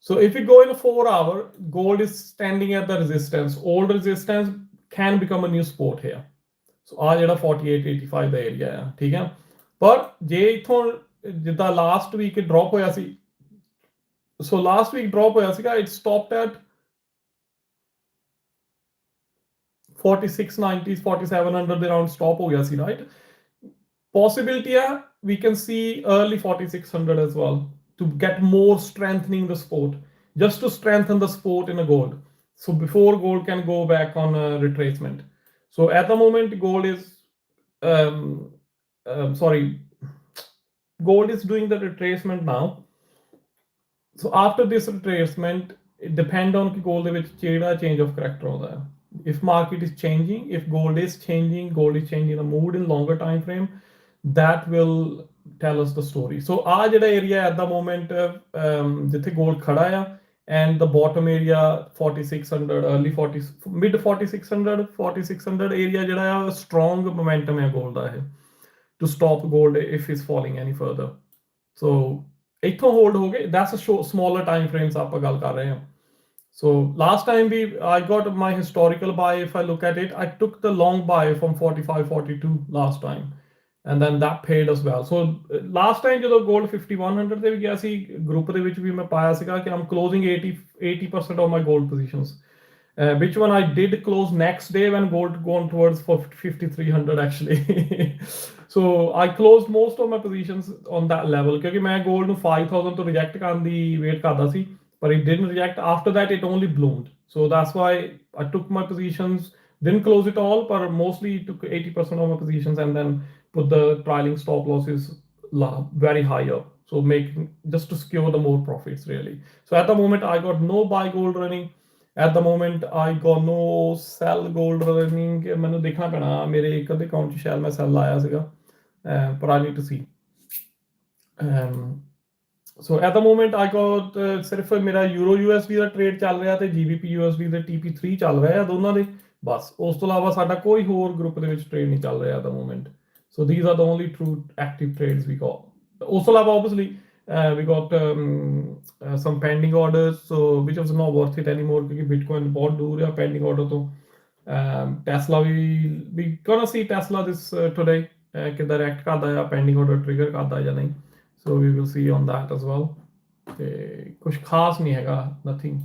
So if we go in a 4 hour, gold is standing at the resistance. Old resistance can become a new support here. ਸੋ ਆ ਜਿਹੜਾ 48-85 ਦਾ area ਆ, ਠੀਕ ਹੈ। ਪਰ ਜੇ ਇਥੋਂ ਜਿੱਦਾਂ last week drop ਹੋਇਆ ਸੀ, ਸੋ ਲਾਸਟ ਵੀਕ ਡ੍ਰੌਪ ਹੋਇਆ ਸੀਗਾ, ਇਟ ਸਟਾਪਡ ਐਟ 4690 4700 ਦੇ ਰਾਉਂਡ ਸਟਾਪ ਹੋ ਗਿਆ ਸੀ, ਰਾਈਟ। ਪੋਸਿਬਿਲਿਟੀ ਆ we can see early 4600 as well to get more strengthening the support, just to strengthen the support in a gold, so before gold can go back on a retracement. So at the moment gold is gold is doing the retracement now. So after this retracement it depend on gold ਦੇ ਵਿੱਚ ਕਿਹੜਾ change of character ਆਉਂਦਾ ਹੈ। If market is changing, if gold is changing the mood in longer time frame, that will tell us the story. So ਆ ਜਿਹੜਾ area at the moment ਜਿੱਥੇ gold ਖੜਾ ਆ, and the bottom area 4600 early 40 mid 4600 area ਜਿਹੜਾ ਆ strong momentum ਹੈ gold ਦਾ ਇਹ to stop gold if it's falling any further. So ਇੱਥੋਂ hold ਹੋ ਗਏ, that's a smaller time frames ਆਪਾਂ ਗੱਲ ਕਰ ਰਹੇ ਹਾਂ। So last time I got my historical buy. If I look at it, I took the long buy from 45-42 last time, and then that paid as well. So last time ਜਦੋਂ gold 5100 ਤੇ ਵੀ ਗਿਆ ਸੀ, group ਦੇ ਵਿੱਚ ਵੀ ਮੈਂ ਪਾਇਆ ਸੀਗਾ ਕਿ I'm closing 80% of my gold positions, which one I did close next day when gold gone towards 5300 actually. So I closed most of my positions on that level ਕਿਉਂਕਿ ਮੈਂ gold ਨੂੰ 5000 ਤੋਂ reject ਕਰਨ ਦੀ ਵੇਟ ਕਰਦਾ ਸੀ, but it didn't react. After that it only bloomed, so that's why I took my positions, didn't close it all, but mostly took 80% of my positions and then put the trailing stop losses very high up, so making just to secure the more profits really. So at the moment I got no buy gold running, at the moment I got no sell gold running. ਮੈਨੂੰ ਦੇਖਣਾ ਪੈਣਾ ਮੇਰੇ ਇੱਕ ਅੱਧੇ account 'ਚ ਸ਼ਾਇਦ ਮੈਂ cell ਲਾਇਆ ਸੀਗਾ, but I need to see. So at the moment I got ਸਿਰਫ ਮੇਰਾ euro USD ਦਾ ਟ੍ਰੇਡ ਚੱਲ ਰਿਹਾ ਤੇ GBP USD ਦੇ TP3 ਚੱਲ ਰਿਹਾ ਦੋਨਾਂ ਦੇ, ਬਸ ਉਸ ਤੋਂ ਇਲਾਵਾ ਸਾਡਾ ਕੋਈ ਹੋਰ ਗਰੁੱਪ ਦੇ ਵਿੱਚ ਟ੍ਰੇਡ ਨਹੀਂ ਚੱਲ ਰਿਹਾ at the moment. So these are the only true active trades we got. ਉਸ ਤੋਂ ਇਲਾਵਾ obviously we got some pending orders, so which was not worth it anymore ਕਿਉਂਕਿ Bitcoin ਬਹੁਤ ਦੂਰ ਆ pending order ਤੋਂ। Tesla we gonna see Tesla this today ਕਿੱਦਾਂ react ਕਰਦਾ ਆ, pending order trigger ਕਰਦਾ ਜਾਂ ਨਹੀਂ, so we will see on that as well. ਤੇ ਕੁਝ ਖਾਸ ਨਹੀਂ ਹੈਗਾ, nothing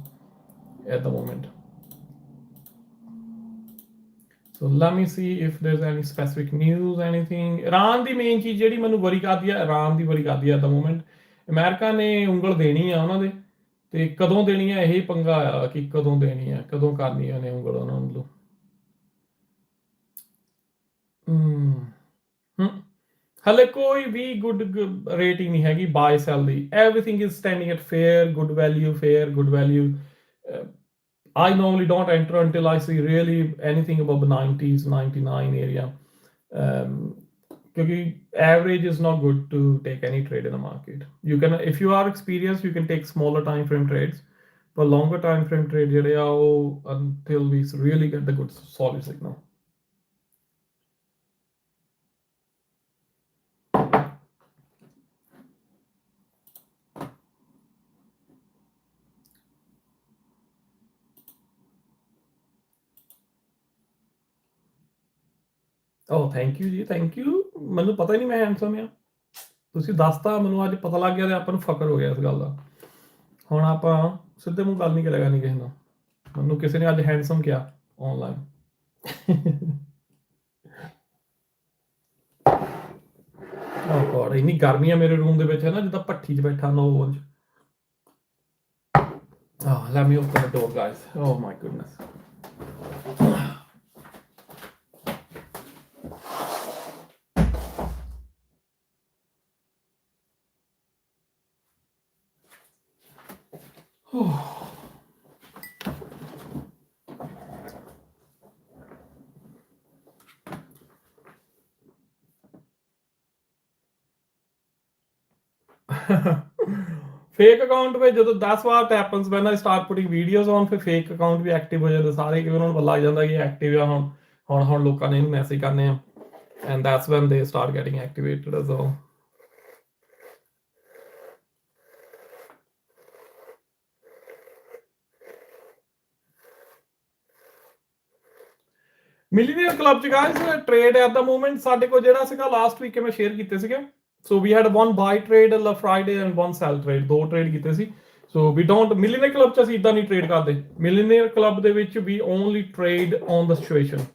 at the moment. So let me see if there's any specific news, anything. Iran the main ਚੀਜ਼ ਜਿਹੜੀ ਮੈਨੂੰ ਵਰੀ ਕਰਦੀ ਹੈ, ਇਰਾਨ ਦੀ ਵਰੀ ਕਰਦੀ ਹੈ at the moment, ਅਮਰੀਕਾ ਨੇ ਉਂਗਲ ਦੇਣੀ ਆ ਉਹਨਾਂ ਦੇ, ਤੇ ਕਦੋਂ ਦੇਣੀ ਹੈ ਇਹ ਪੰਗਾ ਆ ਕਿ ਕਦੋਂ ਦੇਣੀ ਹੈ, ਕਦੋਂ ਕਰਨੀ ਹੈ ਉਹਨੇ ਉਂਗਲ ਉਹਨਾਂ ਨੂੰ। ਹਲੇ ਕੋਈ ਵੀ ਗੁੱਡ ਰੇਟਿੰਗ ਨਹੀਂ ਹੈਗੀ ਬਾਏ ਸੈਲ ਦੀ, everything is standing at fair good value. I normally don't enter until I see really anything above the 90s, 99 area. Because average is not good to take any trade in the market. You can, if you are experienced, you can take smaller time frame trades, but longer time frame trade until we really get the good solid signal. Oh, thank you ਜੀ, thank you. ਮੈਨੂੰ ਪਤਾ ਹੀ ਨਹੀਂ ਮੈਂ handsome ਆ, ਤੁਸੀਂ ਦੱਸਤਾ ਮੈਨੂੰ, ਅੱਜ ਪਤਾ ਲੱਗ ਗਿਆ ਤੇ ਆਪਾਂ ਨੂੰ ਫਕਰ ਹੋ ਗਿਆ ਇਸ ਗੱਲ ਦਾ। ਹੁਣ ਆਪਾਂ ਸਿੱਧੇ ਮੂੰਹ ਗੱਲ ਨਹੀਂ ਕਰਿਆ ਕਰਨੀ ਕਿਸੇ ਨਾਲ। ਮੈਨੂੰ ਕਿਸੇ ਨੇ ਅੱਜ ਹੈਂਡਸਮ ਕਿਹਾ ਆਨਲਾਈਨ। ਓ ਗॉड ਇੰਨੀ ਗਰਮੀ ਆ ਮੇਰੇ ਰੂਮ ਦੇ ਵਿੱਚ ਹੈ ਨਾ ਜਿੱਦਾਂ ਭੱਠੀ 'ਚ ਬੈਠਾ 9 ਵਜੇ। Let me open the door, guys. Oh my goodness. Fake account ਵਿੱਚ ਜਦੋਂ 10 ਵਾਰ happens when I start putting videos on ਫਿਰ ਫੇਕ ਅਕਾਊਂਟ ਵੀ ਐਕਟਿਵ ਹੋ ਜਾਂਦੇ ਸਾਰੇ ਕਿ ਉਹਨਾਂ ਨੂੰ ਪਤਾ ਲੱਗ ਜਾਂਦਾ ਕਿ ਐਕਟਿਵ ਆ ਹੁਣ ਲੋਕਾਂ ਨੇ ਇਹਨੂੰ ਮੈਸੇਜ ਕਰਨੇ ਆ and that's when they start getting activated as well. Millionaire club ਚ guys trade at the moment ਸਾਡੇ ਕੋਲ ਜਿਹੜਾ ਸੀਗਾ ਲਾਸਟ ਵੀਕ ਮੈਂ ਸ਼ੇਅਰ ਕੀਤੇ ਸੀਗੇ। So we had one buy trade Friday and one sell trade, 2 trade ਕੀਤੇ ਸੀ। So we don't millionaire club ਚ ਅਸੀਂ ਇਦਾਂ ਨਹੀਂ ਟ੍ਰੇਡ ਕਰਦੇ। ਮਿਲੀਨੀਅਰ ਕਲੱਬ ਦੇ ਵਿੱਚ ਵੀ only trade on the situation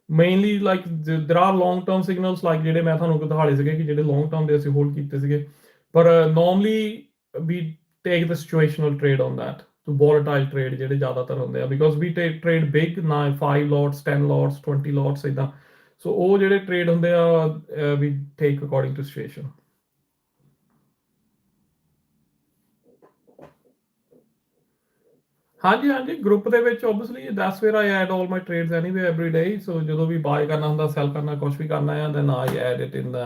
mainly like there are long term signals like ਜਿਹੜੇ ਮੈਂ ਤੁਹਾਨੂੰ ਦਿਖਾਲੇ ਸੀਗੇ ਕਿ ਜਿਹੜੇ ਲੌਂਗ ਟਰਮ ਦੇ ਅਸੀਂ ਹੋਲਡ ਕੀਤੇ ਸੀਗੇ ਪਰ normally we take the situational trade on that to volatile trade ਜਿਹੜੇ ਜ਼ਿਆਦਾਤਰ ਹੁੰਦੇ ਆ because we take trade big ਨਾ 5 lots 10 lots 20 lots ਇਦਾਂ ਸੋ ਉਹ ਜਿਹੜੇ ਟ੍ਰੇਡ ਹੁੰਦੇ ਆ we take according to situation। ਹਾਂਜੀ ਗਰੁੱਪ ਦੇ ਵਿੱਚ obviously that's where I add all my trades anyway every day so ਜਦੋਂ ਵੀ ਬਾਏ ਕਰਨਾ ਹੁੰਦਾ ਸੈਲ ਕਰਨਾ ਕੁਝ ਵੀ ਕਰਨਾ ਹੈ then I add it in the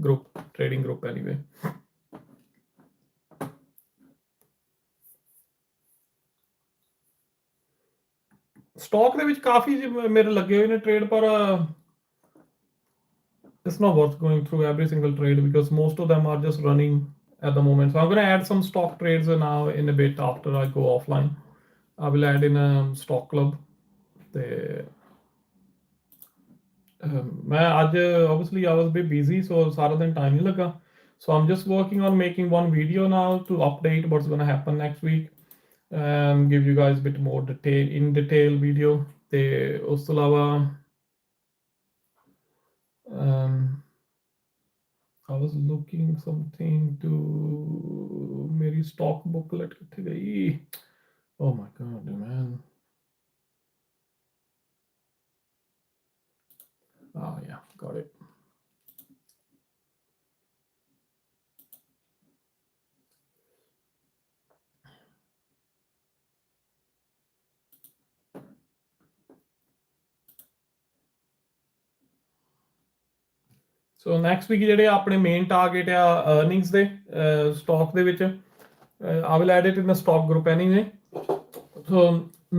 group trading group anyway। Stock ਦੇ ਵਿੱਚ ਕਾਫੀ ਮੇਰੇ ਲੱਗੇ ਹੋਏ ਨੇ ਟ੍ਰੇਡ ਪਰ it's not worth going through every single trade because most of them are just running at the moment so I'm going to add some stock trades now in a bit after I go offline I will add in a stock club ਤੇ ਮੈਂ ਅੱਜ obviously I was a bit busy so ਸਾਰਾ ਦਿਨ time ਨਹੀਂ ਲੱਗਾ so I'm just working on making one video now to update what's going to happen next week and give you guys a bit more detail video ਤੇ ਉਸ ਤੋਂ ਇਲਾਵਾ I was looking something to ਮੇਰੀ stock booklet ਕਿੱਥੇ ਗਈ oh my god man oh yeah got it so next week ਜਿਹੜੇ ਆਪਣੇ main target ਆ ਅਰਨਿੰਗਸ ਦੇ ਸਟਾਕ ਦੇ ਵਿੱਚ I will add it in the stock group anyway so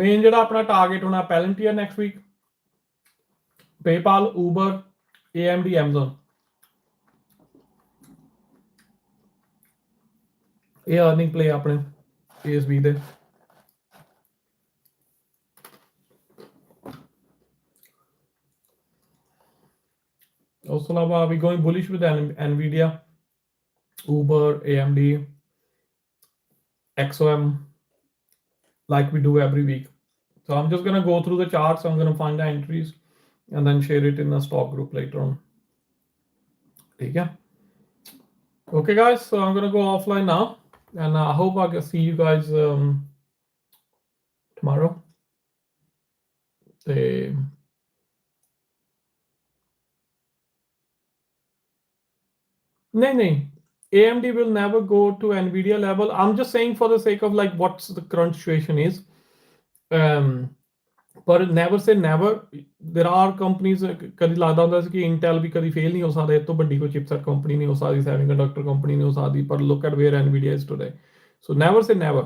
main ਜਿਹੜਾ ਆਪਣਾ ਟਾਰਗੇਟ ਹੋਣਾ Palantir next week PayPal Uber AMD Amazon ਇਹ ਅਰਨਿੰਗ ਪਲੇ ਆਪਣੇ ASB ਦੇ ਉਸ ਤੋਂ ਇਲਾਵਾ we going bullish with Nvidia Uber AMD XOM like we do every week so I'm just going to go through the charts I'm going to find the entries and then share it in the stock group later on ठीक है okay guys so I'm going to go offline now and I hope I can see you guys tomorrow No. AMD will never go to Nvidia level. I'm just saying for the sake of like what's the current situation is. But never say never. There are companies कभी लगता होता है कि Intel भी कभी fail नहीं हो सकता है तो बड़ी कोई chipset company नहीं हो सकती semiconductor company नहीं हो सकती पर look at where Nvidia is today. So never say never.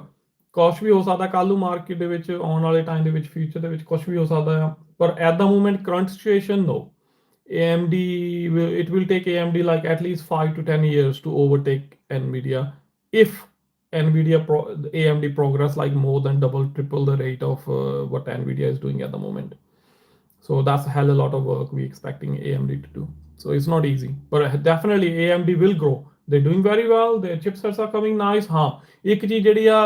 ਕੁਛ ਵੀ ਹੋ ਸਕਦਾ ਕੱਲ ਨੂੰ ਮਾਰਕੀਟ ਦੇ ਵਿੱਚ ਆਉਣ ਵਾਲੇ ਟਾਈਮ ਦੇ ਵਿੱਚ ਫਿਊਚਰ ਦੇ ਵਿੱਚ ਕੁਛ ਵੀ ਹੋ ਸਕਦਾ ਆ ਪਰ at the moment current situation no. AMD it will take AMD like at least 5 to 10 years to overtake Nvidia if AMD progress like more than triple the rate of what Nvidia is doing at the moment so that's a hell a lot of work we expecting AMD to do so it's not easy but definitely AMD will grow they're doing very well their chipsets are coming nice ਇੱਕ ਚੀਜ਼ ਜਿਹੜੀ ਆ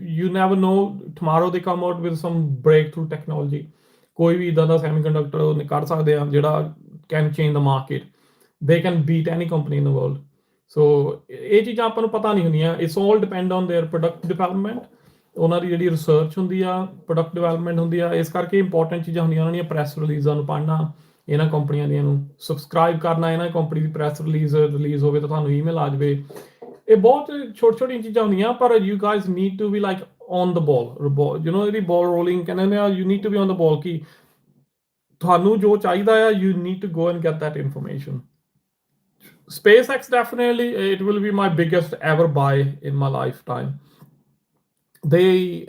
you never know, tomorrow they come out with some breakthrough technology, ਕੋਈ ਵੀ ਇਦਾਂ ਦਾ semiconductor ਉਹ ਕੱਢ ਸਕਦੇ ਆ ਜਿਹੜਾ can change the market, they can beat any company in the world. So ਇਹ ਚੀਜ਼ਾਂ ਆਪਾਂ ਨੂੰ ਪਤਾ ਨਹੀਂ ਹੁੰਦੀਆਂ, it's all depend on their product development, ਉਹਨਾਂ ਦੀ ਜਿਹੜੀ ਰਿਸਰਚ ਹੁੰਦੀ ਆ, ਪ੍ਰੋਡਕਟ ਡਿਵੈਲਪਮੈਂਟ ਹੁੰਦੀ ਆ, ਇਸ ਕਰਕੇ ਇੰਪੋਰਟੈਂਟ ਚੀਜ਼ਾਂ ਹੁੰਦੀਆਂ ਉਹਨਾਂ ਦੀਆਂ ਪ੍ਰੈਸ ਰਿਲੀਜ਼ਾਂ ਨੂੰ ਪੜ੍ਹਨਾ, ਇਹਨਾਂ ਕੰਪਨੀਆਂ ਦੀਆਂ ਨੂੰ ਸਬਸਕ੍ਰਾਈਬ ਕਰਨਾ, ਇਹਨਾਂ ਕੰਪਨੀ ਦੀ ਪ੍ਰੈਸ ਰਿਲੀਜ਼ ਹੋਵੇ ਤਾਂ ਤੁਹਾਨੂੰ ਈਮੇਲ ਆ ਜਾਵੇ, ਇਹ ਬਹੁਤ ਛੋਟੀ ਛੋਟੀਆਂ ਚੀਜ਼ਾਂ ਹੁੰਦੀਆਂ, ਪਰ you guys need to be like on the ball, you know, ਇਹਦੀ ਬਾਲ ਰੋਲਿੰਗ ਕਹਿੰਦੇ ਆ, you need to be on the ball, ਕਿ ਤੁਹਾਨੂੰ ਜੋ ਚਾਹੀਦਾ ਆ, you need to go and get that information. SpaceX, definitely it will be my biggest ever buy in my lifetime. They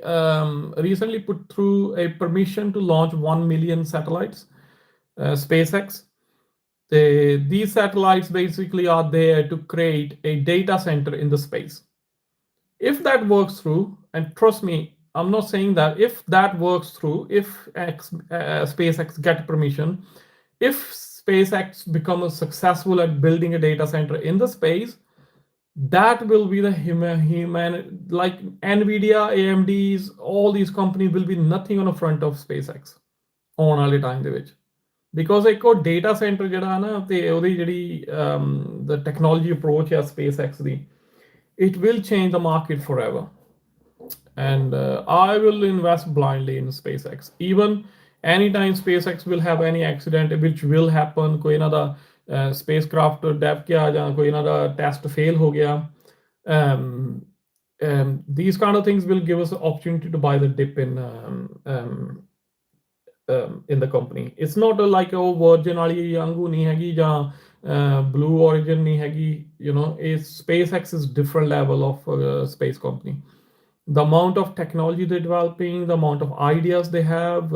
recently put through a permission to launch 1 million satellites, SpaceX. These satellites basically are there to create a data center in the space. If that works through, and trust me, I'm not saying that, if that works through, if SpaceX get permission, if SpaceX becomes successful at building a data center in the space, that will be the human, like Nvidia, AMDs, all these companies will be nothing on the front of SpaceX ਆਉਣ ਵਾਲੇ time ਦੇ ਵਿੱਚ, because ਇੱਕ ਉਹ data centre ਜਿਹੜਾ ਨਾ, ਤੇ ਉਹਦੀ ਜਿਹੜੀ the technology approach ਹੈ SpaceX the, it will change the market forever. And I will invest blindly in SpaceX. Even anytime SpaceX will have any accident, which will happen, कोई ना दा spacecraft dev किया या कोई ना दा test fail हो गया, these kind of things will give us an opportunity to buy the dip in the company. It's not like oh Virgin वाली वांगू नहीं हैगी ਜਾਂ Blue Origin नहीं हैगी, you know, SpaceX is different level of space company. The amount of technology they're developing, the amount of ideas they have,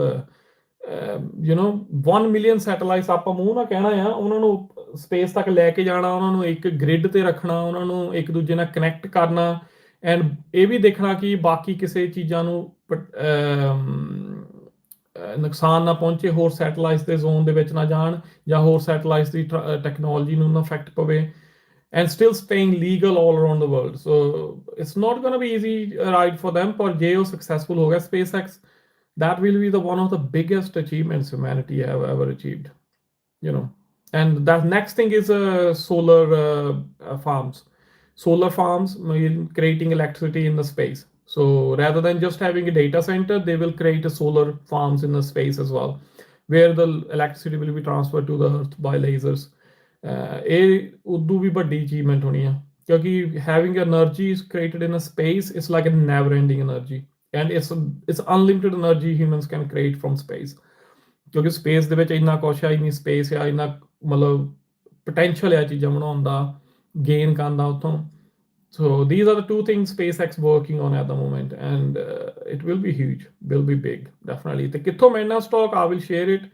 you know, 1 million satellites, ਆਪਾਂ ਮੂੰਹ ਨਾਲ ਕਹਿਣਾ ਆ, ਉਹਨਾਂ ਨੂੰ ਸਪੇਸ ਤੱਕ ਲੈ ਕੇ ਜਾਣਾ, ਉਹਨਾਂ ਨੂੰ ਇੱਕ ਗ੍ਰਿਡ ਤੇ ਰੱਖਣਾ, ਉਹਨਾਂ ਨੂੰ ਇੱਕ ਦੂਜੇ ਨਾਲ ਕਨੈਕਟ ਕਰਨਾ, ਐਂਡ ਇਹ ਵੀ ਦੇਖਣਾ ਕਿ ਬਾਕੀ ਕਿਸੇ ਚੀਜ਼ਾਂ ਨੂੰ ਨੁਕਸਾਨ ਨਾ ਪਹੁੰਚੇ, ਹੋਰ ਸੈਟਲਾਈਟਸ ਦੇ ਜ਼ੋਨ ਦੇ ਵਿੱਚ ਨਾ ਜਾਣ, ਜਾਂ ਹੋਰ ਸੈਟਲਾਈਟਸ ਦੀ ਟੈਕਨੋਲੋਜੀ ਨੂੰ ਨਾ ਇਫੈਕਟ ਪਵੇ, and still staying legal all around the world. So it's not going to be easy ride for them, but ਜੇ ਉਹ successful ਹੋ ਗਿਆ SpaceX, that will be the one of the biggest achievements humanity have ever achieved, you know. And that next thing is solar farms. Solar farms mean creating electricity in the space. So rather than just having a data center, they will create a solar farms in the space as well, where the electricity will be transferred to the earth by lasers. ਇਹ ਉਦੋਂ ਵੀ ਵੱਡੀ achievement ਹੋਣੀ ਆ, ਕਿਉਂਕਿ having energy is created in a space, it's like a never ending energy, and it's unlimited energy humans can create from space, ਕਿਉਂਕਿ space ਦੇ ਵਿੱਚ ਇੰਨਾ ਕੁਛ ਆ, ਇੰਨੀ ਸਪੇਸ ਆ, ਇੰਨਾ ਮਤਲਬ ਪੋਟੈਂਸ਼ੀਅਲ ਆ ਚੀਜ਼ਾਂ ਬਣਾਉਣ ਦਾ, ਗੇਨ ਕਰਨ ਦਾ ਉੱਥੋਂ. So these are the two things SpaceX working on at the moment, and it will be huge, will be big, definitely. ਤੇ ਕਿੱਥੋਂ ਮਿਲਣਾ stock, I will share it.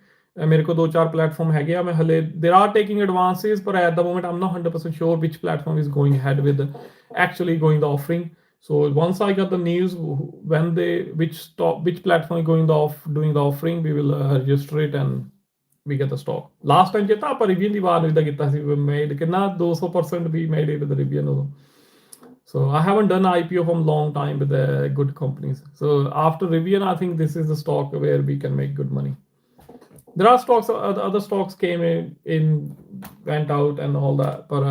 ਮੇਰੇ ਕੋਲ 2-4 ਪਲੇਟਫਾਰਮ ਹੈਗੇ ਆ, ਮੈਂ ਹਲੇ there are taking advances, but at the moment I'm not 100% sure which platform is going ahead with actually going the offering. So once I got the news when which platform is doing the offering, we will register it and we get the stock. Last time ਚੇਤਾ ਆਪਾਂ Rivian ਦੀ ਬਾਤ ਇਦਾਂ ਕੀਤਾ ਸੀ, made ਕਿੰਨਾ 200% we made it with Rivian. So I haven't done IPO from long time with the good companies. So after Rivian, I think this is the stock where we can make good money. There are stocks, other stocks came in, went out and all that, but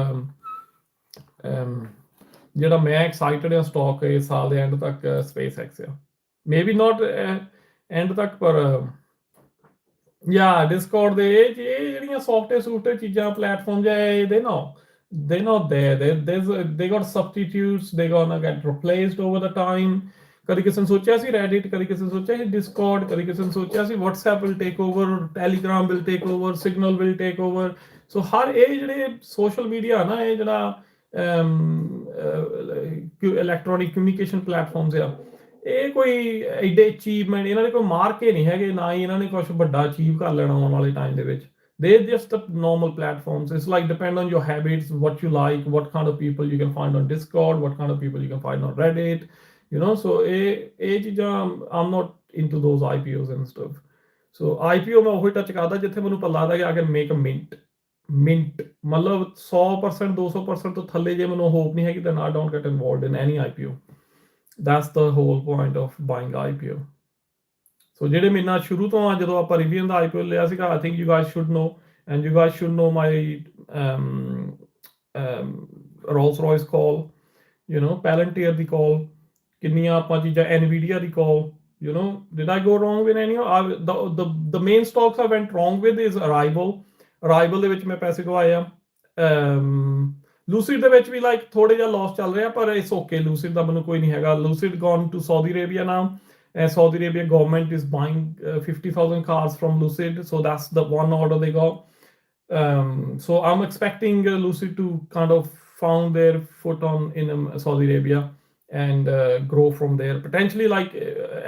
ਜਿਹੜਾ ਮੈਂ excited ਆ stock ਇਸ ਸਾਲ ਦੇ and ਤੱਕ SpaceX ਆ, maybe not and ਤੱਕ, ਪਰ yeah, Discord ਦੇ ਇਹ ਜਿਹੜੀਆਂ software ਚੀਜ਼ਾਂ ਪਲੇਟਫਾਰਮ ਜਾਂ they're not there. They got substitutes, they're gonna get replaced over the time. ਕਦੀ ਕਿਸੇ ਨੇ ਸੋਚਿਆ ਸੀ Reddit, ਕਦੀ ਕਿਸੇ ਨੇ ਸੋਚਿਆ ਸੀ Discord, ਕਦੀ ਕਿਸੇ ਨੇ ਸੋਚਿਆ ਸੀ WhatsApp will take over, Telegram will take over, Signal will take over. So ਹਰ ਇਹ ਜਿਹੜੇ ਸੋਸ਼ਲ ਮੀਡੀਆ ਨਾ, ਇਹ ਜਿਹੜਾ ਇਲੈਕਟ੍ਰੋਨਿਕ ਕਮਿਊਨੀਕੇਸ਼ਨ ਪਲੇਟਫਾਰਮਸ ਆ, ਇਹ ਕੋਈ ਐਡੇ ਅਚੀਵਮੈਂਟ, ਇਹਨਾਂ ਦੇ ਕੋਈ ਮਾਰਕੇ ਨਹੀਂ ਹੈਗੇ, ਨਾ ਹੀ ਇਹਨਾਂ ਨੇ ਕੁਝ ਵੱਡਾ ਅਚੀਵ ਕਰ ਲੈਣਾ ਆਉਣ ਵਾਲੇ ਟਾਈਮ ਦੇ ਵਿੱਚ. They're just normal platforms. It's like depend on your habits, what you like, what kind of people you can find on Discord, what kind of people you can find on Reddit. You know, so I'm not into those IPOs and stuff. So IPO ਮੈਂ ਉਹੀ touch ਕਰਦਾ ਜਿੱਥੇ ਮੈਨੂੰ ਪਤਾ ਲੱਗਦਾ ਕਿ I can make a mint. ਮਤਲਬ 100% 200% ਤੋਂ ਥੱਲੇ ਜੇ ਮੈਨੂੰ ਹੋਪ ਨਹੀਂ ਹੈਗੀ, then I don't get involved in any IPO. That's the whole point of buying IPO. So ਜਿਹੜੇ ਮੇਰੇ ਨਾਲ ਸ਼ੁਰੂ ਤੋਂ ਆ ਜਦੋਂ ਆਪਾਂ ਰਿਵੀਅਨ ਦਾ IPO ਲਿਆ ਸੀਗਾ, I think you guys should know, and you guys should know my Rolls Royce call, you know, Palantir the call, ਕਿੰਨੀਆਂ ਆਪਾਂ ਚੀਜ਼ਾਂ, Nvidia the call, you know, did I go wrong with any? The main stocks I went wrong with is Arrival ਦੇ ਵਿੱਚ ਮੈਂ ਪੈਸੇ ਗਵਾਏ ਆ, Lucid ਦੇ ਵਿੱਚ ਵੀ ਲਾਈਕ ਥੋੜੇ ਜਿਹਾ ਲਾਸ ਚੱਲ ਰਿਹਾ, ਪਰ ਇਟਸ ਓਕੇ, Lucid ਦਾ ਮੈਨੂੰ ਕੋਈ ਨਹੀਂ ਹੈਗਾ. Lucid gone to Saudi Arabia now, and Saudi Arabia government is buying 50,000 cars from Lucid, so that's the one order they got. So I'm expecting Lucid to kind of found their foot on in Saudi Arabia and grow from there. Potentially, like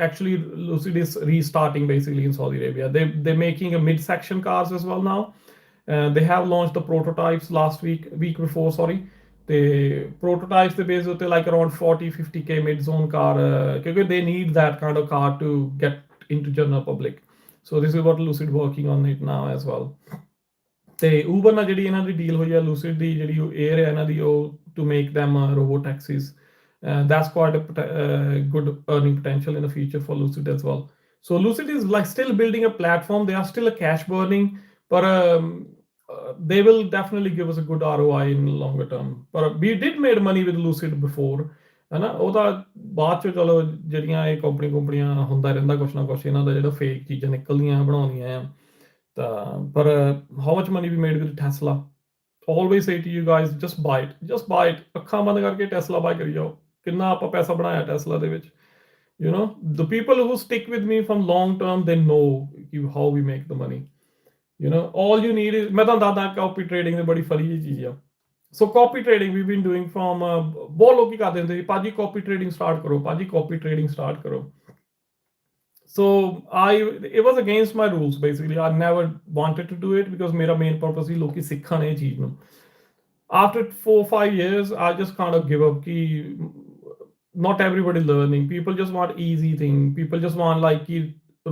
actually, Lucid is restarting basically in Saudi Arabia. They're making a mid-section cars as well now. They have launched the prototypes week before, sorry. The prototypes they based on like around 40-50K mid-zone car, because they need that kind of car to get into general public. So this is what Lucid working on it now as well. ਤੇ Uber ਨਾਲ ਜਿਹੜੀ ਇਹਨਾਂ ਦੀ deal ਹੋਈ ਹੈ Lucid ਦੀ, ਜਿਹੜੀ Air ਹੈ ਇਹਨਾਂ ਦੀ, ਉਹ to make them robot taxis. That's quite a good earning potential in the future for Lucid as well. So Lucid is like still building a platform. They are still a cash burning, but they will definitely give us a good ROI in longer term. But we did made money with Lucid before, ਹੈ ਨਾ, ਉਹਦਾ ਬਾਅਦ ਚ ਚਲੋ ਜਿਹੜੀਆਂ ਇਹ ਕੰਪਨੀਆਂ ਹੁੰਦਾ ਰਹਿੰਦਾ ਕੁਛ ਨਾ ਕੁਛ, ਇਹਨਾਂ ਦਾ ਜਿਹੜਾ ਫੇਕ ਚੀਜ਼ਾਂ ਨਿਕਲਦੀਆਂ ਬਣਾਉਂਦੀਆਂ ਆ ਤਾਂ, ਪਰ how much money we made with Tesla? Always say to you guys, just buy it, ਅੱਖਾਂ ਬੰਦ ਕਰਕੇ Tesla buy ਕਰੀ ਜਾਓ. ਕਿੰਨਾ ਆਪਾਂ ਪੈਸਾ ਬਣਾਇਆ Tesla ਦੇ ਵਿੱਚ, you know, the people who stick with me from long term, they know how we make the money. You know, all you need is, ਮੈਂ ਤੁਹਾਨੂੰ ਦੱਸਦਾ ਕਾਪੀ ਟ੍ਰੇਡਿੰਗ ਦੀ ਬੜੀ ਫਰੀ ਜਿਹੀ ਚੀਜ਼ ਆ. So copy trading we been doing from, ਬਹੁਤ ਲੋਕੀ ਕਰਦੇ ਹੁੰਦੇ ਸੀ, ਭਾਜੀ ਕਾਪੀ ਟ੍ਰੇਡਿੰਗ ਸਟਾਰਟ ਕਰੋ, ਭਾਜੀ ਕਾਪੀ ਟ੍ਰੇਡਿੰਗ ਸਟਾਰਟ ਕਰੋ. So it was against my rules basically. I never wanted to do it because ਮੇਰਾ main purpose ਸੀ ਲੋਕੀ ਸਿੱਖਣ ਇਹ ਚੀਜ਼ ਨੂੰ. After 4-5 years, I just kind of give up. Ki not everybody learning. People just want easy thing. People just want like ki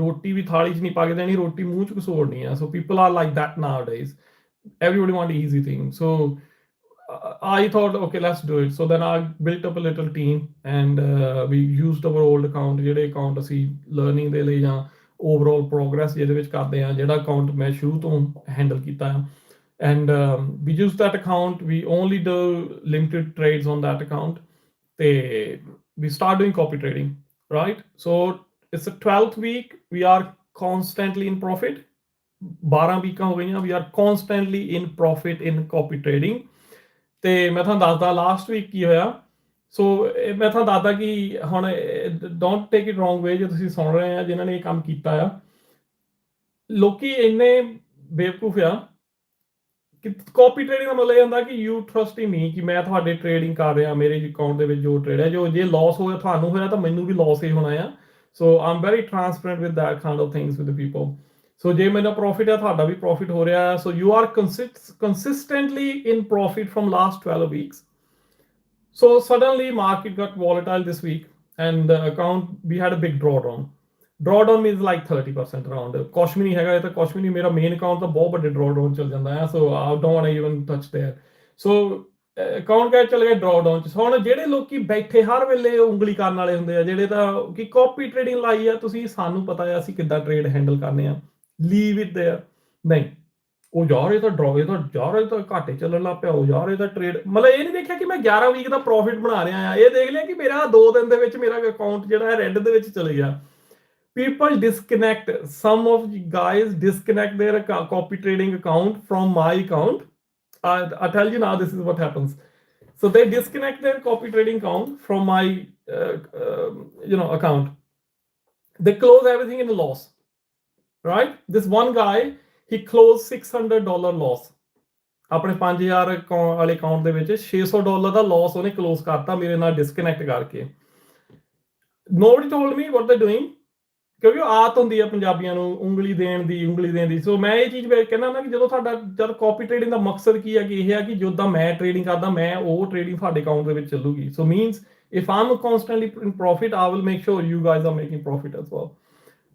roti ਵੀ ਥਾਲੀ 'ਚ ਨਹੀਂ ਪਾ ਕੇ ਦੇਣੀ, ਰੋਟੀ ਮੂੰਹ 'ਚ ਘਸੋੜਨੀ ਆ. So people are like that nowadays. Everybody want easy thing. So I thought, okay, let's do it. So then I built up a little team and we used our old account, ਜਿਹੜੇ account ਅਸੀਂ learning ਦੇ ਲਈ ਜਾਂ overall progress ਜਿਹਦੇ ਵਿੱਚ ਕਰਦੇ ਆ, ਜਿਹੜਾ account ਮੈਂ ਸ਼ੁਰੂ ਤੋਂ handle ਕੀਤਾ ਆ. And we use that account. We only do limited trades on that account. We start doing copy trading, right? So it's the 12th week. We are constantly in profit. 12 ਵੀਕਾਂ ਹੋ ਗਈਆਂ. We are constantly in profit in copy trading. ਤੇ ਮੈਂ ਤੁਹਾਨੂੰ ਦੱਸਦਾ last week ਕੀ ਹੋਇਆ. ਸੋ ਮੈਂ ਤੁਹਾਨੂੰ ਦੱਸਦਾ ਕਿ ਹੁਣ ਡੋਂਟ ਟੇਕ ਇਟ ਰੋਂਗ ਵੇ, ਜੇ ਤੁਸੀਂ ਸੁਣ ਰਹੇ ਆ ਜਿਨ੍ਹਾਂ ਨੇ ਇਹ ਕੰਮ ਕੀਤਾ ਆ, ਲੋਕੀ ਇੰਨੇ ਬੇਵਕੂਫ ਆ ਕਿ ਕਾਪੀ ਟ੍ਰੇਡਿੰਗ ਦਾ ਮਤਲਬ ਇਹ ਹੁੰਦਾ ਕਿ ਯੂ ਟਰਸਟ ਇਨ ਮੀ, ਕਿ ਮੈਂ ਤੁਹਾਡੇ ਟ੍ਰੇਡਿੰਗ ਕਰ ਰਿਹਾ, ਮੇਰੇ ਅਕਾਊਂਟ ਦੇ ਵਿੱਚ ਜੋ ਟ੍ਰੇਡ ਹੈ, ਜੋ ਜੇ ਲਾਸ ਹੋਇਆ ਤੁਹਾਨੂੰ ਹੋਇਆ ਤਾਂ ਮੈਨੂੰ ਵੀ ਲਾਸ ਹੀ ਹੋਣਾ ਆ. So I'm very transparent with that kind of things with the people. So ਜੇ ਮੈਨੂੰ ਪ੍ਰੋਫਿਟ ਹੈ, ਤੁਹਾਡਾ ਵੀ ਪ੍ਰੋਫਿਟ ਹੋ ਰਿਹਾ ਹੈ. So you are consistently in profit from last 12 weeks. So suddenly market got volatile this week and the account, we had a big drawdown. Drawdown means like 30% around. ਕੁਛ ਵੀ ਨਹੀਂ ਹੈਗਾ, ਇਹ ਤਾਂ ਕੁਛ ਵੀ ਨਹੀਂ. ਮੇਰਾ ਮੇਨ ਅਕਾਊਂਟ ਤਾਂ ਬਹੁਤ ਵੱਡੇ drawdown ਚੱਲ ਜਾਂਦਾ ਹੈ. So I don't want to even touch there. So account ਕਿਹ ਚੱਲ ਗਿਆ drawdown 'ਚ. ਹੁਣ ਜਿਹੜੇ ਲੋਕੀ ਬੈਠੇ ਹਰ ਵੇਲੇ ਉਂਗਲੀ ਕਰਨ ਵਾਲੇ ਹੁੰਦੇ ਆ, ਜਿਹੜੇ ਤਾਂ ਕਿ ਕਾਪੀ ਟ੍ਰੇਡਿੰਗ ਲਾਈ ਆ ਤੁਸੀਂ, ਸਾਨੂੰ ਪਤਾ ਆ ਅਸੀਂ ਕਿੱਦਾਂ ਟ੍ਰੇਡ ਹੈਂਡਲ ਕਰਨੇ ਆ, ਲੀਵ ਇਟ ਦੇਅਰ. ਨਹੀਂ, ਉਹ ਯਾਰ ਇਹ ਤਾਂ ਯਾਰ ਇਹ ਤਾਂ ਘਾਟੇ ਚੱਲਣ ਲੱਗ ਪਿਆ, ਉਹ ਯਾਰ ਇਹ ਤਾਂ ਟ੍ਰੇਡ, ਮਤਲਬ ਇਹ ਨਹੀਂ ਦੇਖਿਆ ਕਿ ਮੈਂ 11 ਵੀਕ ਦਾ ਪ੍ਰੋਫਿਟ ਬਣਾ ਰਿਹਾ ਆ. ਇਹ ਦੇਖ ਲਿਆ ਕਿ ਮੇਰਾ 2 ਦਿਨ ਦੇ ਵਿੱਚ ਮੇਰਾ ਅਕਾਊਂਟ ਜਿਹੜਾ ਹੈ ਰੈੱਡ ਦੇ ਵਿੱਚ ਚਲੇ ਗਿਆ. People disconnect, some of you guys disconnect their copy trading account from my account. I tell you now, this is what happens. So they disconnect their copy trading account from my account. They close everything in a loss, right? This one guy, he closed $600 loss. ਆਪਣੇ 5000 ਵਾਲੇ account ਦੇ ਵਿੱਚ $600 ਦਾ Las ਉਹਨੇ close ਕਰਤਾ ਮੇਰੇ ਨਾਲ disconnect ਕਰਕੇ. Nobody told me what they're doing, ਕਿਉਂਕਿ ਆਦਤ ਹੁੰਦੀ ਆ ਪੰਜਾਬੀਆਂ ਨੂੰ ਉਂਗਲੀ ਦੇਣ ਦੀ. ਸੋ ਮੈਂ ਇਹ ਚੀਜ਼ ਕਹਿੰਦਾ ਨਾ ਕਿ ਜਦੋਂ ਤੁਹਾਡਾ ਜਦ ਕਾਪੀ ਟ੍ਰੇਡਿੰਗ ਦਾ ਮਕਸਦ ਕੀ ਹੈ, ਕਿ ਇਹ ਹੈ ਕਿ ਜਿੱਦਾਂ ਮੈਂ ਟ੍ਰੇਡਿੰਗ ਕਰਦਾ, ਮੈਂ ਉਹ ਟ੍ਰੇਡਿੰਗ ਤੁਹਾਡੇ ਅਕਾਊਂਟ ਦੇ ਵਿੱਚ ਚੱਲੂਗੀ. ਸੋ means if I'm constantly in profit, I will make sure you guys are making profit as well,